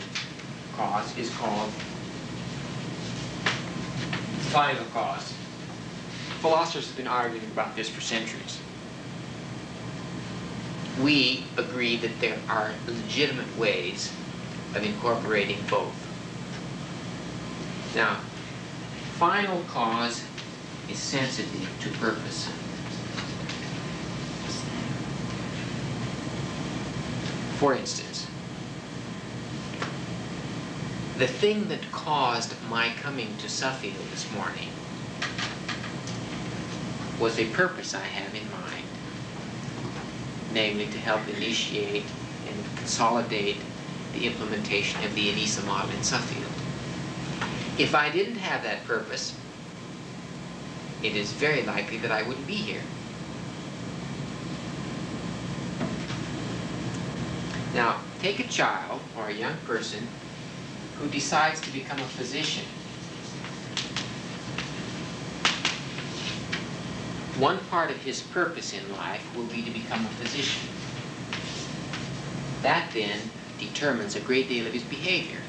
cause, is called final cause. Philosophers have been arguing about this for centuries. We agree that there are legitimate ways of incorporating both. Now, final cause is sensitive to purpose. For instance, the thing that caused my coming to Suffield this morning was a purpose I have in mind, namely to help initiate and consolidate the implementation of the Anisa-Model in Suffield. If I didn't have that purpose, it is very likely that I wouldn't be here. Now, take a child or a young person who decides to become a physician. One part of his purpose in life will be to become a physician. That then determines a great deal of his behavior.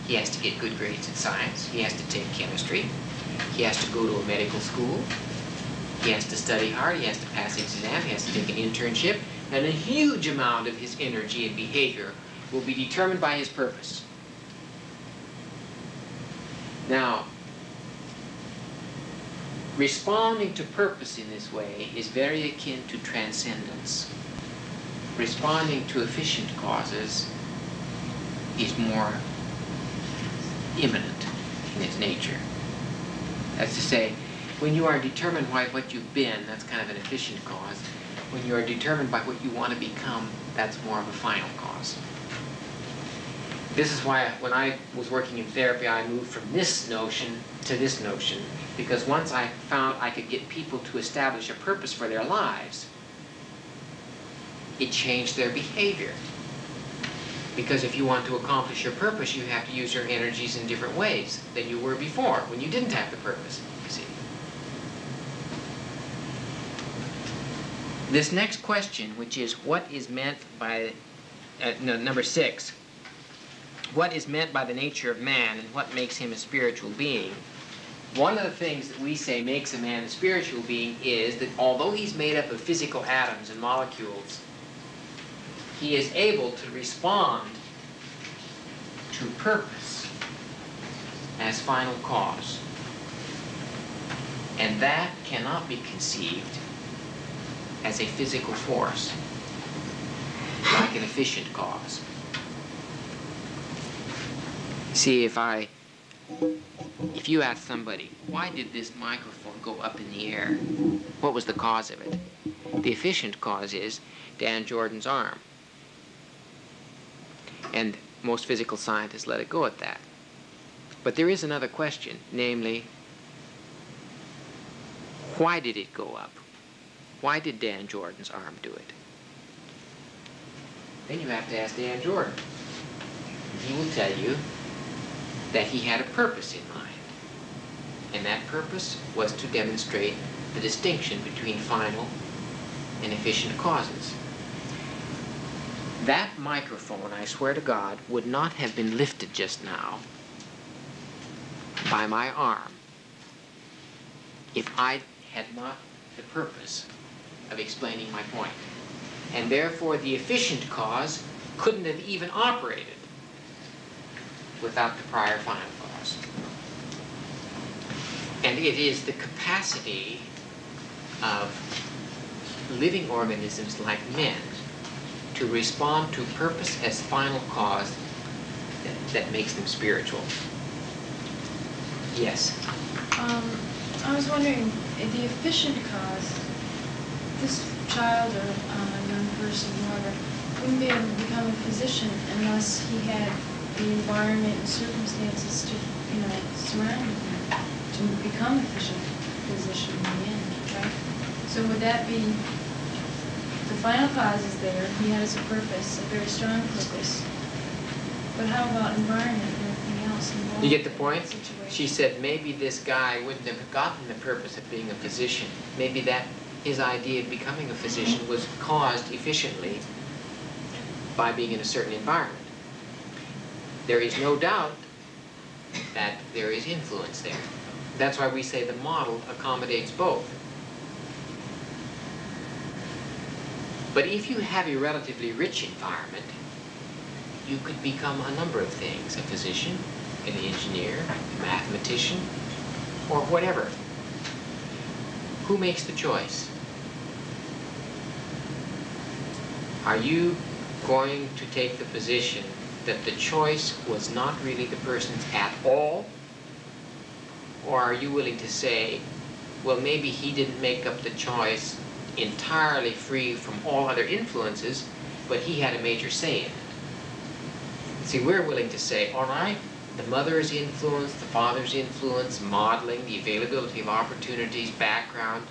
He has to get good grades in science. He has to take chemistry. He has to go to a medical school. He has to study hard. He has to pass the exam. He has to take an internship. And a huge amount of his energy and behavior will be determined by his purpose. Now, responding to purpose in this way is very akin to transcendence. Responding to efficient causes is more imminent in its nature. That's to say, when you are determined by what you've been, that's kind of an efficient cause. When you are determined by what you want to become, that's more of a final cause. This is why when I was working in therapy, I moved from this notion to this notion, because once I found I could get people to establish a purpose for their lives, it changed their behavior. Because if you want to accomplish your purpose, you have to use your energies in different ways than you were before, when you didn't have the purpose, you see. This next question, which is what is meant by, number 6, what is meant by the nature of man and what makes him a spiritual being? One of the things that we say makes a man a spiritual being is that although he's made up of physical atoms and molecules, he is able to respond to purpose as final cause. And that cannot be conceived as a physical force, like an efficient cause. See, if you ask somebody, why did this microphone go up in the air? What was the cause of it? The efficient cause is Dan Jordan's arm. And most physical scientists let it go at that. But there is another question, namely, why did it go up? Why did Dan Jordan's arm do it? Then you have to ask Dan Jordan. He will tell you that he had a purpose in mind. And that purpose was to demonstrate the distinction between final and efficient causes. That microphone, I swear to God, would not have been lifted just now by my arm if I had not the purpose of explaining my point. And therefore the efficient cause couldn't have even operated without the prior final cause. And it is the capacity of living organisms like men to respond to purpose as final cause that makes them spiritual. Yes? I was wondering, the efficient cause, this child or young person, whoever, wouldn't be able to become a physician unless he had the environment and circumstances to, surround him to become an efficient physician in the end, right? So would that be, the final cause is there, he has a purpose, a very strong purpose, but how about environment and everything else involved? You get the point? In that situation? She said maybe this guy wouldn't have gotten the purpose of being a physician. Maybe that his idea of becoming a physician was caused efficiently by being in a certain environment. There is no doubt that there is influence there. That's why we say the model accommodates both. But if you have a relatively rich environment, you could become a number of things: a physician, an engineer, a mathematician, or whatever. Who makes the choice? Are you going to take the position that the choice was not really the person's at all? Or are you willing to say, well, maybe he didn't make up the choice entirely free from all other influences, but he had a major say in it? See, we're willing to say, all right, the mother's influence, the father's influence, modeling, the availability of opportunities, background,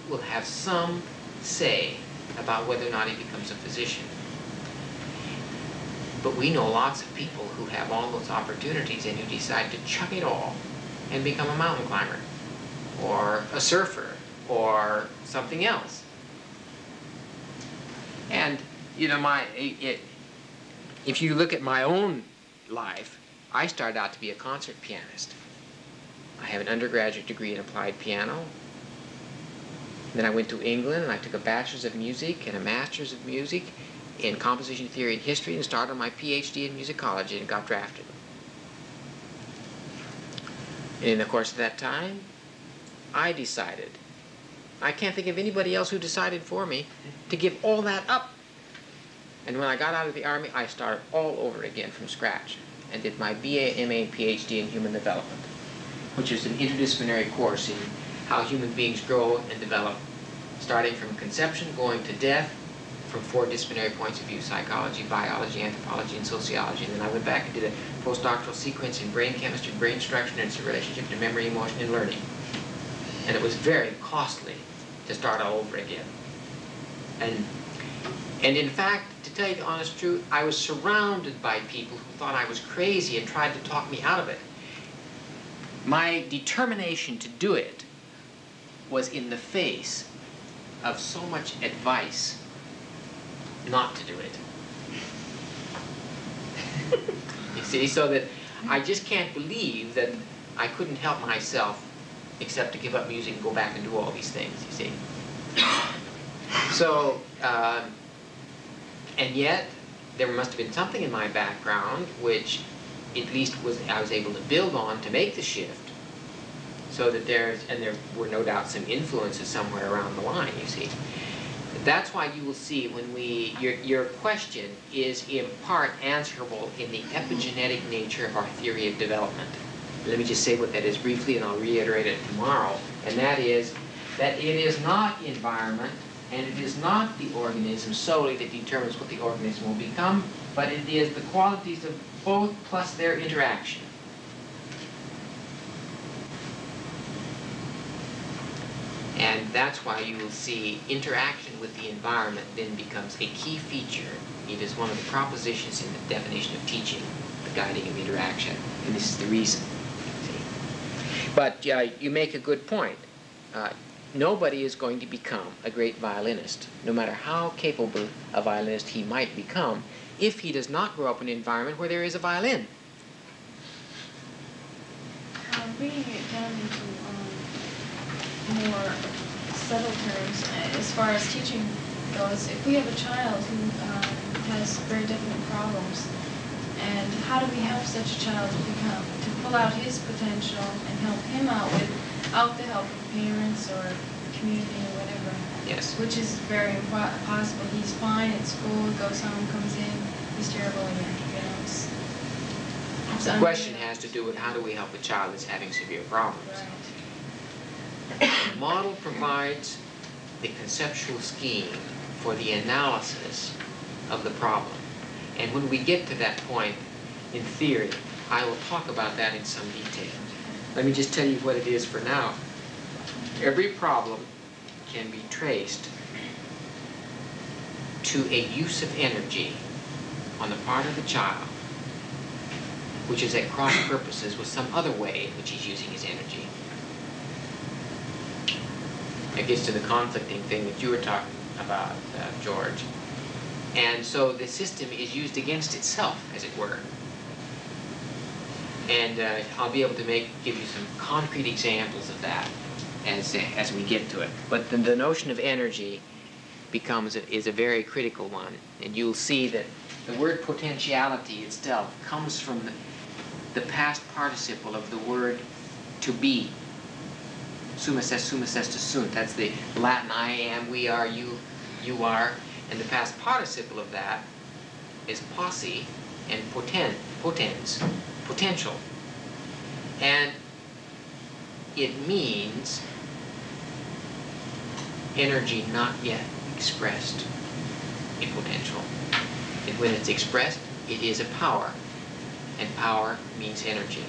will have some say about whether or not he becomes a physician. But we know lots of people who have all those opportunities and who decide to chuck it all and become a mountain climber, or a surfer, or something else. And, if you look at my own life, I started out to be a concert pianist. I have an undergraduate degree in applied piano. Then I went to England and I took a bachelor's of music and a master's of music in composition theory and history and started my PhD in musicology and got drafted. And in the course of that time, I decided, I can't think of anybody else who decided for me, to give all that up. And when I got out of the Army, I started all over again from scratch and did my BA, MA, and PhD in human development, which is an interdisciplinary course in how human beings grow and develop starting from conception, going to death, from 4 disciplinary points of view: psychology, biology, anthropology, and sociology. And then I went back and did a postdoctoral sequence in brain chemistry, brain structure, and its relationship to memory, emotion, and learning. And it was very costly to start all over again. And in fact, to tell you the honest truth, I was surrounded by people who thought I was crazy and tried to talk me out of it. My determination to do it was in the face of so much advice not to do it. You see, so that I just can't believe that I couldn't help myself except to give up music and go back and do all these things, you see. So, and yet, there must have been something in my background which at least I was able to build on to make the shift, so that there were no doubt some influences somewhere around the line, you see. That's why you will see when your question is in part answerable in the epigenetic nature of our theory of development. Let me just say what that is briefly, and I'll reiterate it tomorrow. And that is that it is not environment, and it is not the organism solely that determines what the organism will become, but it is the qualities of both plus their interaction. And that's why you will see interaction with the environment then becomes a key feature. It is one of the propositions in the definition of teaching, the guiding of interaction. And this is the reason. See? But you make a good point. Nobody is going to become a great violinist, no matter how capable a violinist he might become, if he does not grow up in an environment where there is a violin. Bringing it down into more subtle terms, as far as teaching goes, if we have a child who has very definite problems, and how do we help such a child to pull out his potential and help him out without the help of parents or community or whatever? Yes. Which is very impossible. He's fine at school, goes home, comes in, he's terrible again. You know, it's the question has to do with how do we help a child that's having severe problems. Right. The model provides the conceptual scheme for the analysis of the problem. And when we get to that point in theory, I will talk about that in some detail. Let me just tell you what it is for now. Every problem can be traced to a use of energy on the part of the child, which is at cross purposes with some other way in which he's using his energy. It gets to the conflicting thing that you were talking about, George. And so the system is used against itself, as it were. And I'll be able to give you some concrete examples of that as we get to it. But the notion of energy is a very critical one. And you'll see that the word potentiality itself comes from the past participle of the word to be. Sum est to sunt. That's the Latin I am, we are, you are. And the past participle of that is posse and potens, potential. And it means energy not yet expressed in potential. And when it's expressed, it is a power. And power means energy.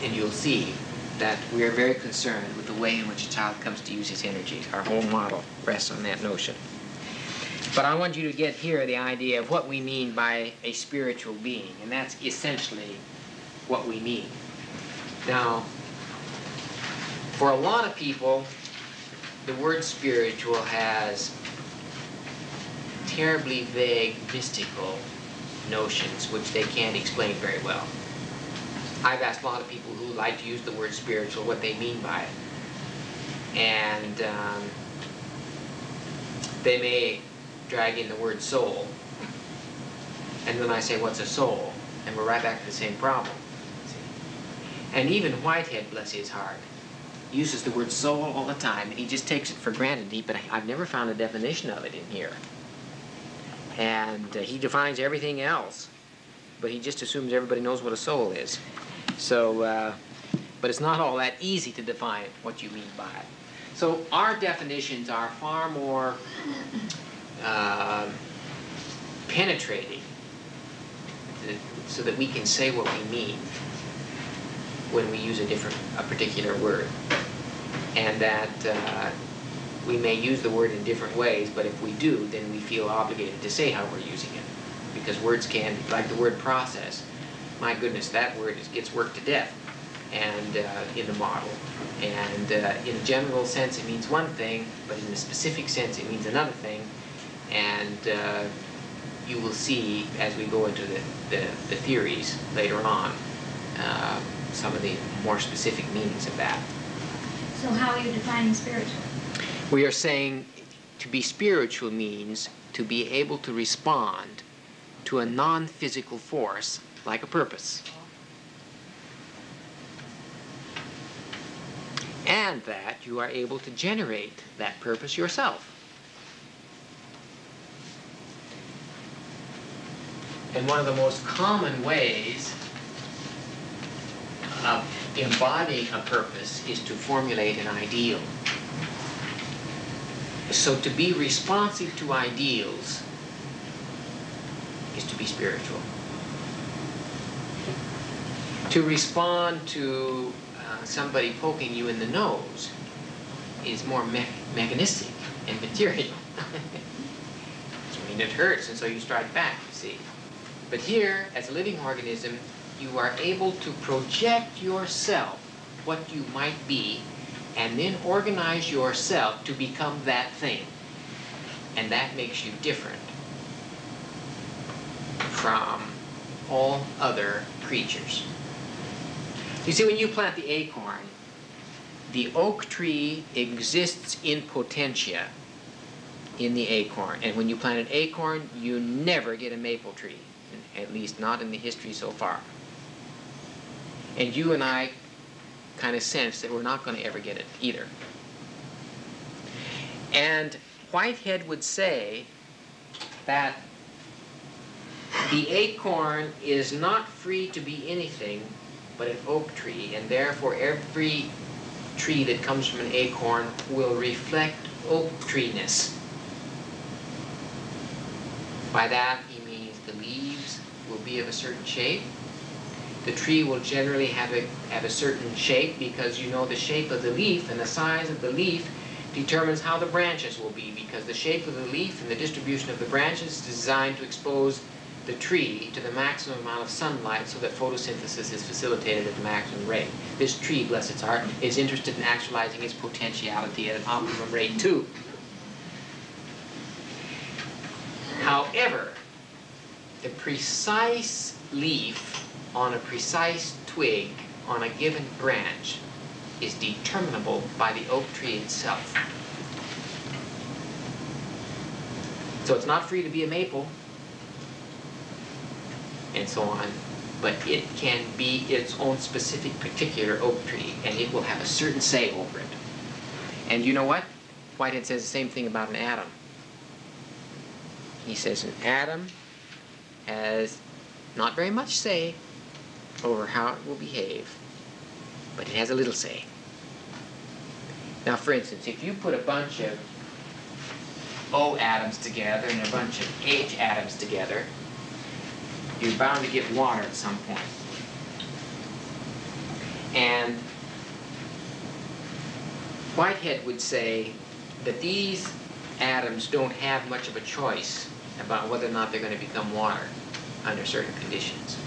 And you'll see that we are very concerned with the way in which a child comes to use his energy. Our whole model rests on that notion. But I want you to get here the idea of what we mean by a spiritual being, and that's essentially what we mean. Now, for a lot of people, the word spiritual has terribly vague, mystical notions which they can't explain very well. I've asked a lot of people who like to use the word spiritual what they mean by it. And they may drag in the word soul. And then I say, what's a soul? And we're right back to the same problem. See? And even Whitehead, bless his heart, uses the word soul all the time, and he just takes it for granted. But I've never found a definition of it in here. And he defines everything else, but he just assumes everybody knows what a soul is. So, but it's not all that easy to define what you mean by it. So our definitions are far more penetrating, so that we can say what we mean when we use a particular word, and that we may use the word in different ways, but if we do, then we feel obligated to say how we're using it, because words can, like the word process, my goodness, that word gets worked to death, and in the model, and in a general sense it means one thing, but in a specific sense it means another thing, and you will see as we go into the theories later on some of the more specific meanings of that. So how are you defining spiritual? We are saying to be spiritual means to be able to respond to a non-physical force like a purpose. And that you are able to generate that purpose yourself. And one of the most common ways of embodying a purpose is to formulate an ideal. So to be responsive to ideals is to be spiritual. To respond to somebody poking you in the nose is more mechanistic and material. I mean, it hurts, and so you strike back, you see. But here, as a living organism, you are able to project yourself, what you might be, and then organize yourself to become that thing. And that makes you different from all other creatures. You see, when you plant the acorn, the oak tree exists in potentia in the acorn. And when you plant an acorn, you never get a maple tree, at least not in the history so far. And you and I kind of sense that we're not going to ever get it either. And Whitehead would say that the acorn is not free to be anything but an oak tree, and therefore every tree that comes from an acorn will reflect oak tree-ness. By that he means the leaves will be of a certain shape. The tree will generally have a certain shape, because you know the shape of the leaf and the size of the leaf determines how the branches will be, because the shape of the leaf and the distribution of the branches is designed to expose the tree to the maximum amount of sunlight so that photosynthesis is facilitated at the maximum rate. This tree, bless its heart, is interested in actualizing its potentiality at an optimum rate too. However, the precise leaf on a precise twig on a given branch is determinable by the oak tree itself. So it's not free to be a maple, and so on, but it can be its own specific particular oak tree, and it will have a certain say over it. And you know what? Whitehead says the same thing about an atom. He says an atom has not very much say over how it will behave, but it has a little say. Now, for instance, if you put a bunch of O atoms together and a bunch of H atoms together, you're bound to get water at some point. And Whitehead would say that these atoms don't have much of a choice about whether or not they're going to become water under certain conditions.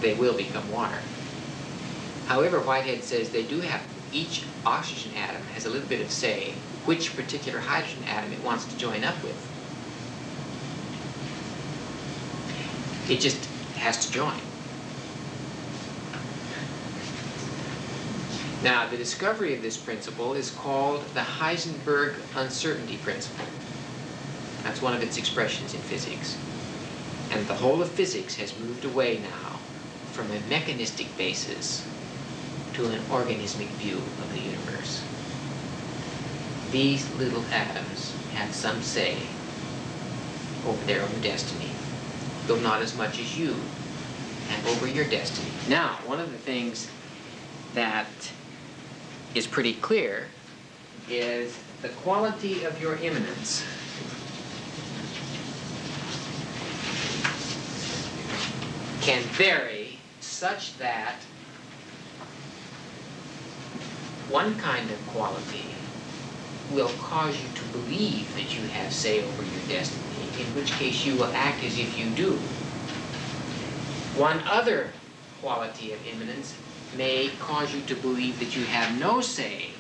They will become water. However, Whitehead says they do have, each oxygen atom has a little bit of say which particular hydrogen atom it wants to join up with. It just has to join. Now, the discovery of this principle is called the Heisenberg uncertainty principle. That's one of its expressions in physics. And the whole of physics has moved away now from a mechanistic basis to an organismic view of the universe. These little atoms have some say over their own destiny, though not as much as you have over your destiny. Now, one of the things that is pretty clear is the quality of your immanence can vary such that one kind of quality will cause you to believe that you have say over your destiny, in which case you will act as if you do. One other quality of immanence may cause you to believe that you have no say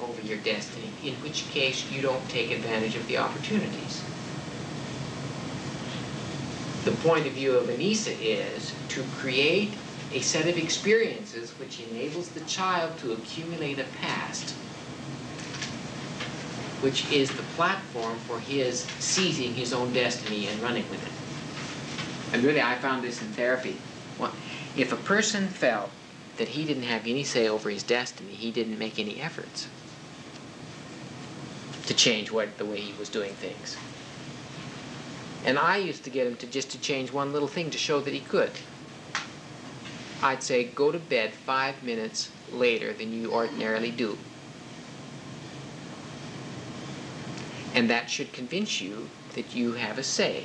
over your destiny, in which case you don't take advantage of the opportunities. The point of view of Anisa is to create a set of experiences which enables the child to accumulate a past, which is the platform for his seizing his own destiny and running with it. And really, I found this in therapy. Well, if a person felt that he didn't have any say over his destiny, he didn't make any efforts to change the way he was doing things. And I used to get him to change one little thing to show that he could. I'd say, go to bed 5 minutes later than you ordinarily do. And that should convince you that you have a say.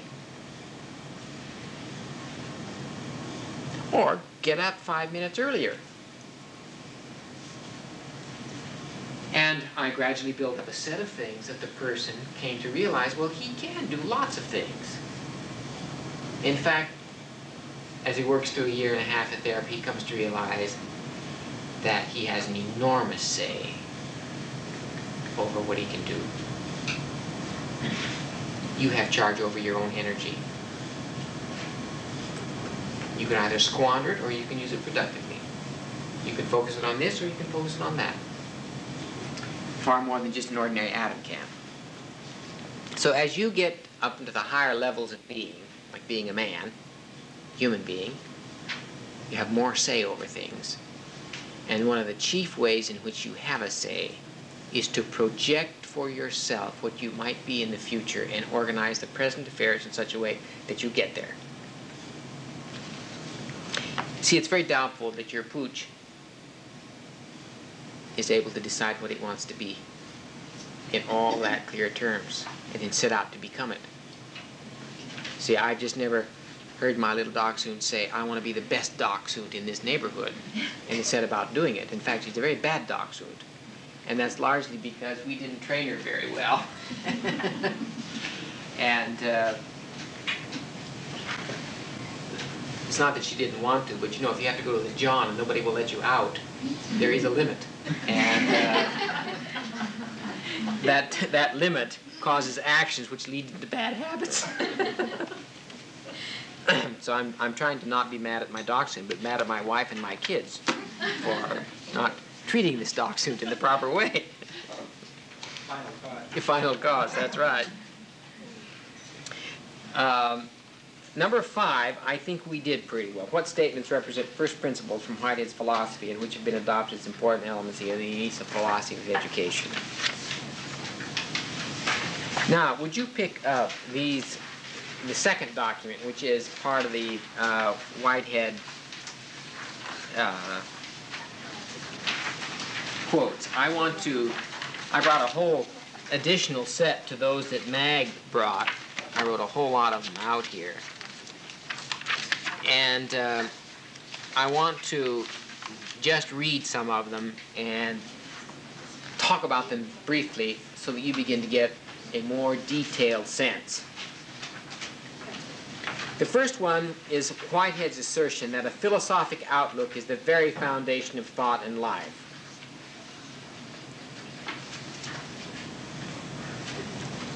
Or get up 5 minutes earlier. And I gradually built up a set of things that the person came to realize, well, he can do lots of things. In fact, as he works through a year and a half of therapy, he comes to realize that he has an enormous say over what he can do. You have charge over your own energy. You can either squander it or you can use it productively. You can focus it on this or you can focus it on that. Far more than just an ordinary atom can. So as you get up into the higher levels of being, like being a man, human being, you have more say over things. And one of the chief ways in which you have a say is to project for yourself what you might be in the future and organize the present affairs in such a way that you get there. See, it's very doubtful that your pooch is able to decide what it wants to be in all that clear terms and then set out to become it. See, I just never heard my little dachshund say, I want to be the best dachshund in this neighborhood, and he set about doing it. In fact, she's a very bad dachshund, and that's largely because we didn't train her very well. And it's not that she didn't want to, but you know, if you have to go to the John and nobody will let you out, there is a limit. And that limit causes actions which lead to bad habits. So I'm trying to not be mad at my dachshund, but mad at my wife and my kids for not treating this dachshund in the proper way. Final cause. Your final cause, that's right. Number 5, I think we did pretty well. What statements represent first principles from Whitehead's philosophy and which have been adopted as important elements of the Anisa philosophy of education? Now, would you pick up the second document, which is part of the Whitehead quotes? I brought a whole additional set to those that Mag brought. I wrote a whole lot of them out here. And I want to just read some of them and talk about them briefly so that you begin to get a more detailed sense. The first one is Whitehead's assertion that a philosophic outlook is the very foundation of thought and life.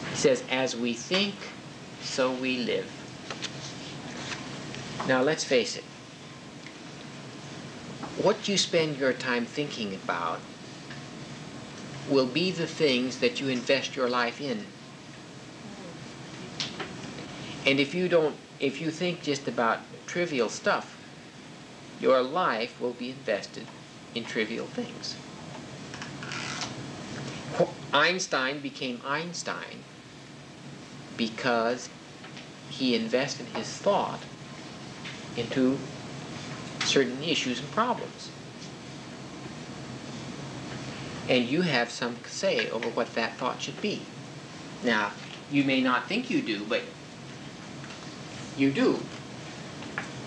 He says, as we think, so we live. Now let's face it. What you spend your time thinking about will be the things that you invest your life in. And if you think just about trivial stuff, your life will be invested in trivial things. Einstein became Einstein because he invested his thought into certain issues and problems. And you have some say over what that thought should be. Now, you may not think you do, but you do.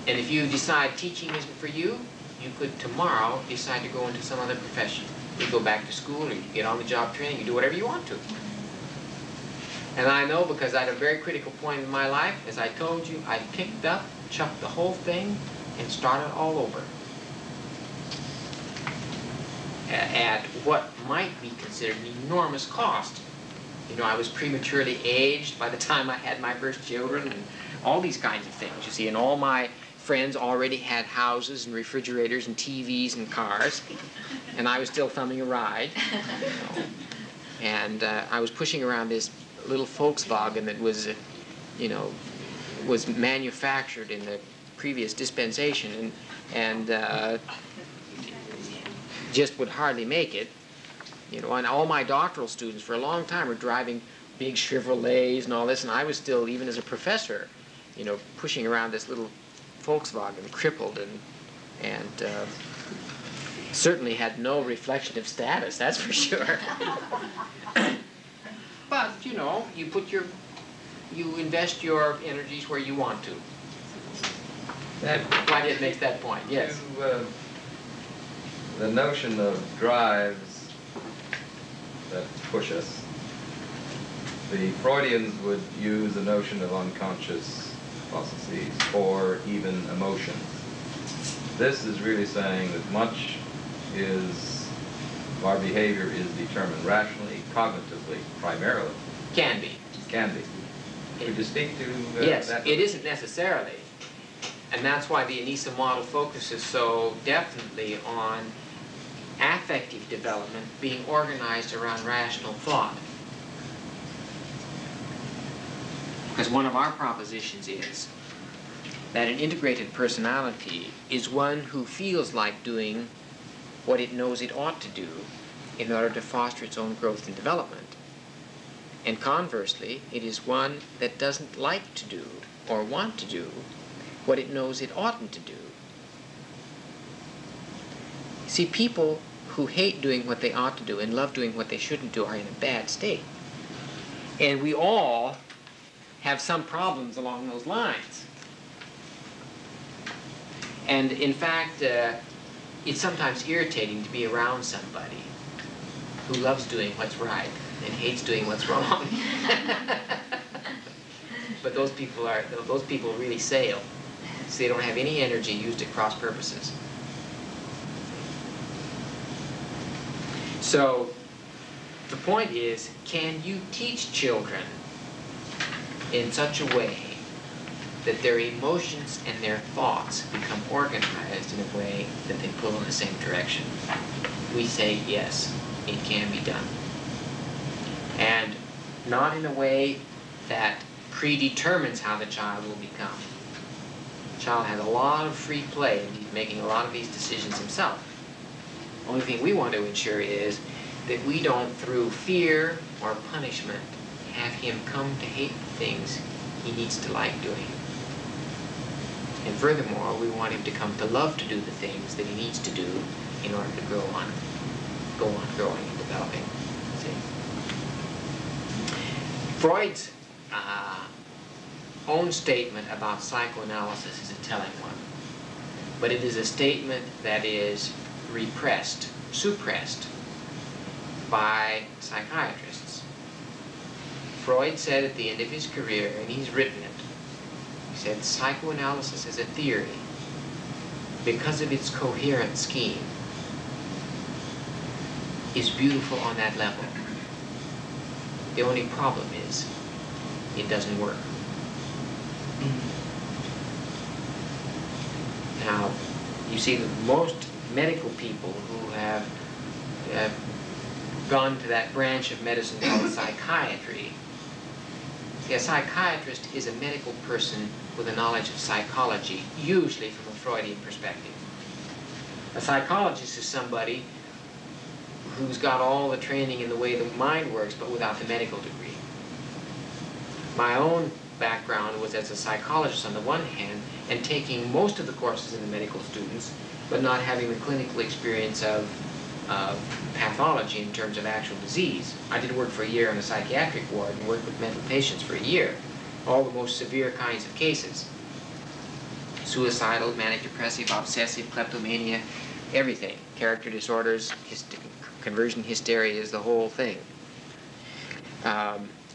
And if you decide teaching isn't for you, you could tomorrow decide to go into some other profession. You go back to school, or you get on the job training, you do whatever you want to. And I know because at a very critical point in my life, as I told you, I picked up, chucked the whole thing, and started all over. At what might be considered an enormous cost. You know, I was prematurely aged by the time I had my first children, and all these kinds of things, you see, and all my friends already had houses and refrigerators and TVs and cars, and I was still thumbing a ride. You know. And I was pushing around this little Volkswagen that was, you know, was manufactured in the previous dispensation, and just would hardly make it. You know, and all my doctoral students for a long time were driving big Chevrolets and all this, and I was still, even as a professor, you know, pushing around this little Volkswagen, crippled, and certainly had no reflection of status, that's for sure. But, you know, you invest your energies where you want to. Why did it make that point? Yes. The notion of drives that push us, the Freudians would use the notion of unconscious processes or even emotions. This is really saying that much of our behavior is determined rationally, cognitively, primarily. Can be. Can be. Could you speak to yes, that? It isn't necessarily. And that's why the Anisa-Model focuses so definitely on affective development being organized around rational thought. Because one of our propositions is that an integrated personality is one who feels like doing what it knows it ought to do in order to foster its own growth and development. And conversely, it is one that doesn't like to do or want to do what it knows it oughtn't to do. See, people who hate doing what they ought to do and love doing what they shouldn't do are in a bad state. And we all have some problems along those lines. And in fact, it's sometimes irritating to be around somebody who loves doing what's right and hates doing what's wrong. But those people really sail. So they don't have any energy used at cross purposes. So the point is, can you teach children in such a way that their emotions and their thoughts become organized in a way that they pull in the same direction? We say yes, it can be done. And not in a way that predetermines how the child will become. The child has a lot of free play in making a lot of these decisions himself. The only thing we want to ensure is that we don't, through fear or punishment, have him come to hate the things he needs to like doing. And furthermore, we want him to come to love to do the things that he needs to do in order to go on growing and developing. See? Freud's own statement about psychoanalysis is a telling one. But it is a statement that is repressed, suppressed by psychiatrists. Freud said at the end of his career, and he's written it, he said, psychoanalysis as a theory, because of its coherent scheme, is beautiful on that level. The only problem is, it doesn't work. Now, you see that most medical people who have gone to that branch of medicine called psychiatry, a psychiatrist is a medical person with a knowledge of psychology, usually from a Freudian perspective. A psychologist is somebody who's got all the training in the way the mind works, but without the medical degree. My own background was as a psychologist on the one hand, and taking most of the courses in the medical students, but not having the clinical experience of of pathology in terms of actual disease. I did work for a year in a psychiatric ward and worked with mental patients for a year. All the most severe kinds of cases. Suicidal, manic depressive, obsessive, kleptomania, everything. Character disorders, conversion hysterias, the whole thing.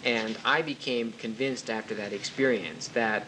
And I became convinced after that experience that